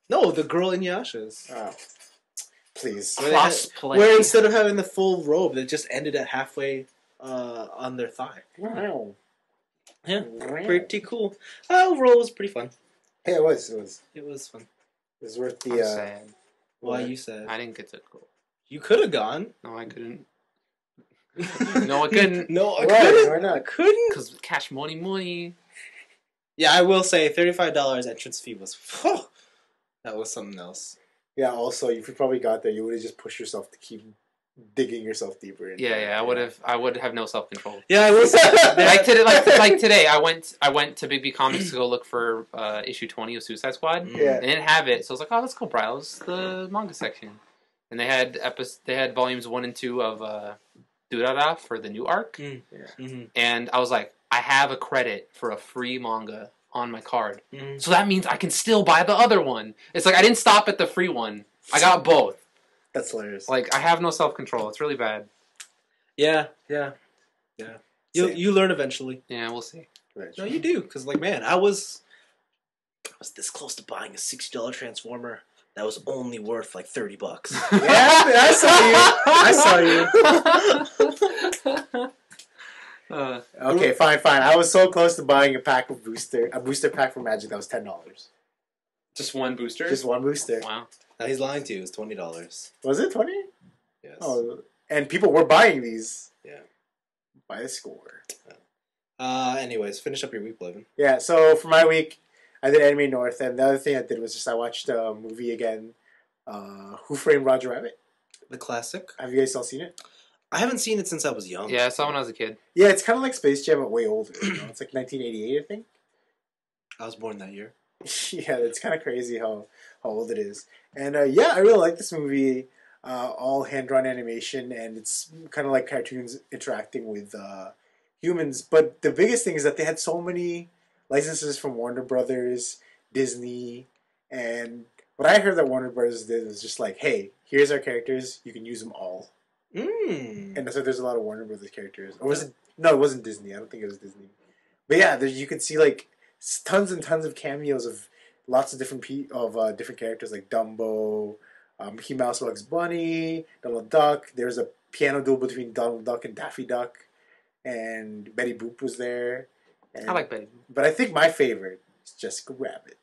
No, the girl Inuyashas. Oh. Please. Where they had- Crossplay. Where instead of having the full robe, they just ended at halfway on their thigh. Wow. Yeah, pretty cool. Overall, it was pretty fun. Hey, it was. It was fun. It was worth I'm the. sad. Why you said I didn't get to go. you could have gone? No, I couldn't. No, I couldn't. No, I Why? couldn't. Why I not? couldn't. Because cash money. Yeah, I will say $35 entrance fee was. That was something else. Yeah, also, if you probably got there, you would have just pushed yourself to keep digging yourself deeper in. Yeah, I would have no self control. Yeah, I will say. Like today, I went to Big B Comics to go look for issue 20 of Suicide Squad. Yeah. They didn't have it, so I was like, oh, let's go browse the manga section. And they had volumes 1 and 2 of Durara for the new arc. Mm-hmm. And I was like, I have a credit for a free manga on my card. Mm-hmm. So that means I can still buy the other one. It's like I didn't stop at the free one. I got both. That's hilarious. Like I have no self-control. It's really bad. Yeah. Same. You learn eventually. Yeah, we'll see. Right. No, you do, because like, man, I was this close to buying a $60 Transformer that was only worth like $30. Yeah, I saw you. I saw you. Okay, fine. I was so close to buying a booster pack for Magic that was $10. Just one booster? Just one booster. Wow. No, he's lying to you. It's $20. Was it 20? Yes. Oh, and people were buying these. Yeah. By the score. Anyways, finish up your week, Blaven. Yeah. So for my week, I did Anime North, and the other thing I did was just I watched a movie again. Who Framed Roger Rabbit? The classic. Have you guys all seen it? I haven't seen it since I was young. Yeah, I saw when I was a kid. Yeah, it's kind of like Space Jam, but way older. You know? It's like 1988, I think. I was born that year. Yeah, it's kind of crazy how old it is. And yeah, I really like this movie. All hand-drawn animation, and it's kind of like cartoons interacting with humans. But the biggest thing is that they had so many licenses from Warner Brothers, Disney, and what I heard that Warner Brothers did was just like, hey, here's our characters, you can use them all. And so there's a lot of Warner Brothers characters. Or was it? No, it wasn't Disney. I don't think it was Disney. But yeah, you could see like tons and tons of cameos of lots of different different characters like Dumbo, Mickey Mouse, Bugs Bunny, Donald Duck. There's a piano duel between Donald Duck and Daffy Duck, and Betty Boop was there. And, I like Betty. but I think my favorite is Jessica Rabbit.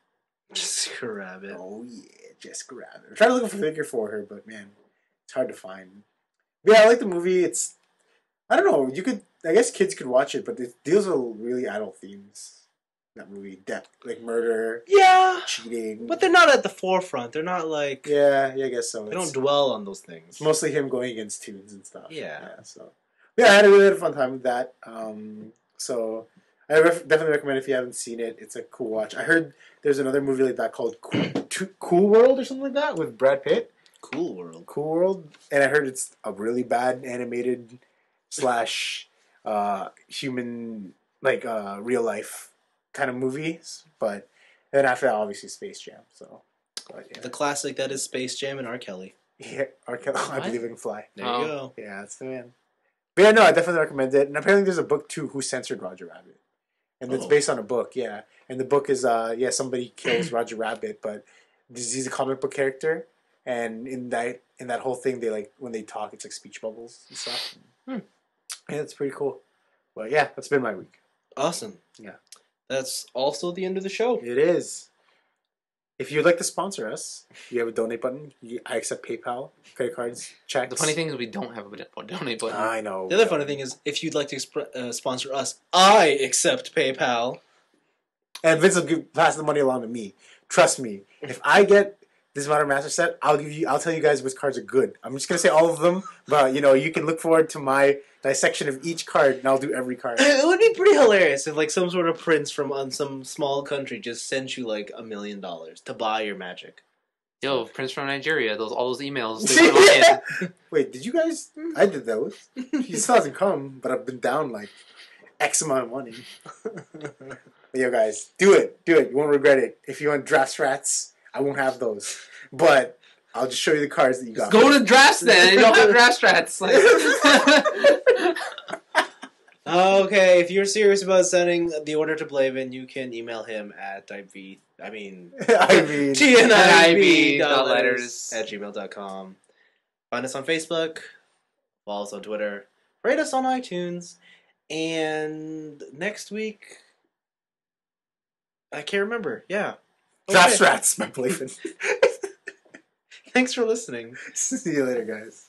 Jessica Rabbit. Oh yeah, Jessica Rabbit. I'm trying to look for a figure for her, but man, it's hard to find. But yeah, I like the movie. I don't know. I guess kids could watch it, but it deals with really adult themes. That movie, death, like murder, Yeah, cheating. but they're not at the forefront. They're not like yeah, I guess so. they don't dwell on those things. It's mostly him going against tunes and stuff. Yeah. So yeah, I had a really fun time with that. So I definitely recommend if you haven't seen it. It's a cool watch. I heard there's another movie like that called Cool World or something like that with Brad Pitt. Cool World. Cool World, and I heard it's a really bad animated / human real life kind of movies. But then after that, obviously Space Jam. So, but, yeah. The classic that is Space Jam and R. Kelly. Yeah, I Believe I Can Fly. There Oh. you go. Yeah, that's the man. But yeah, no, I definitely recommend it. And apparently there's a book too, Who Censored Roger Rabbit. And it's Oh. based on a book, yeah. And the book is, somebody kills Roger Rabbit, but he's a comic book character. And in that whole thing, they when they talk, it's like speech bubbles and stuff. Hmm. Yeah, it's pretty cool. But yeah, that's been my week. Awesome. Yeah. That's also the end of the show. It is. If you'd like to sponsor us, you have a donate button. I accept PayPal, credit cards, checks. The funny thing is we don't have a donate button. I know. The other funny thing is, if you'd like to sponsor us, I accept PayPal. And Vince will pass the money along to me. Trust me. If I get this Modern Master set, I'll tell you guys which cards are good. I'm just gonna say all of them, but you can look forward to my dissection of each card, and I'll do every card. It would be pretty hilarious if some sort of prince from some small country just sent you $1 million to buy your Magic. Yo, Prince from Nigeria, all those emails. They went on Wait, did you guys? I did those. He still hasn't come, but I've been down X amount of money. But yo, guys, do it. You won't regret it. If you want draft strats, I won't have those, but I'll just show you the cards that you got. Go to drafts then. You don't have draft strats. Okay, if you're serious about sending the order to Blaven, you can email him at TNIAB.letters@gmail.com. Find us on Facebook, follow us on Twitter, rate us on iTunes, and next week, I can't remember. Yeah. Draft strats, my Blaven. Thanks for listening. See you later, guys.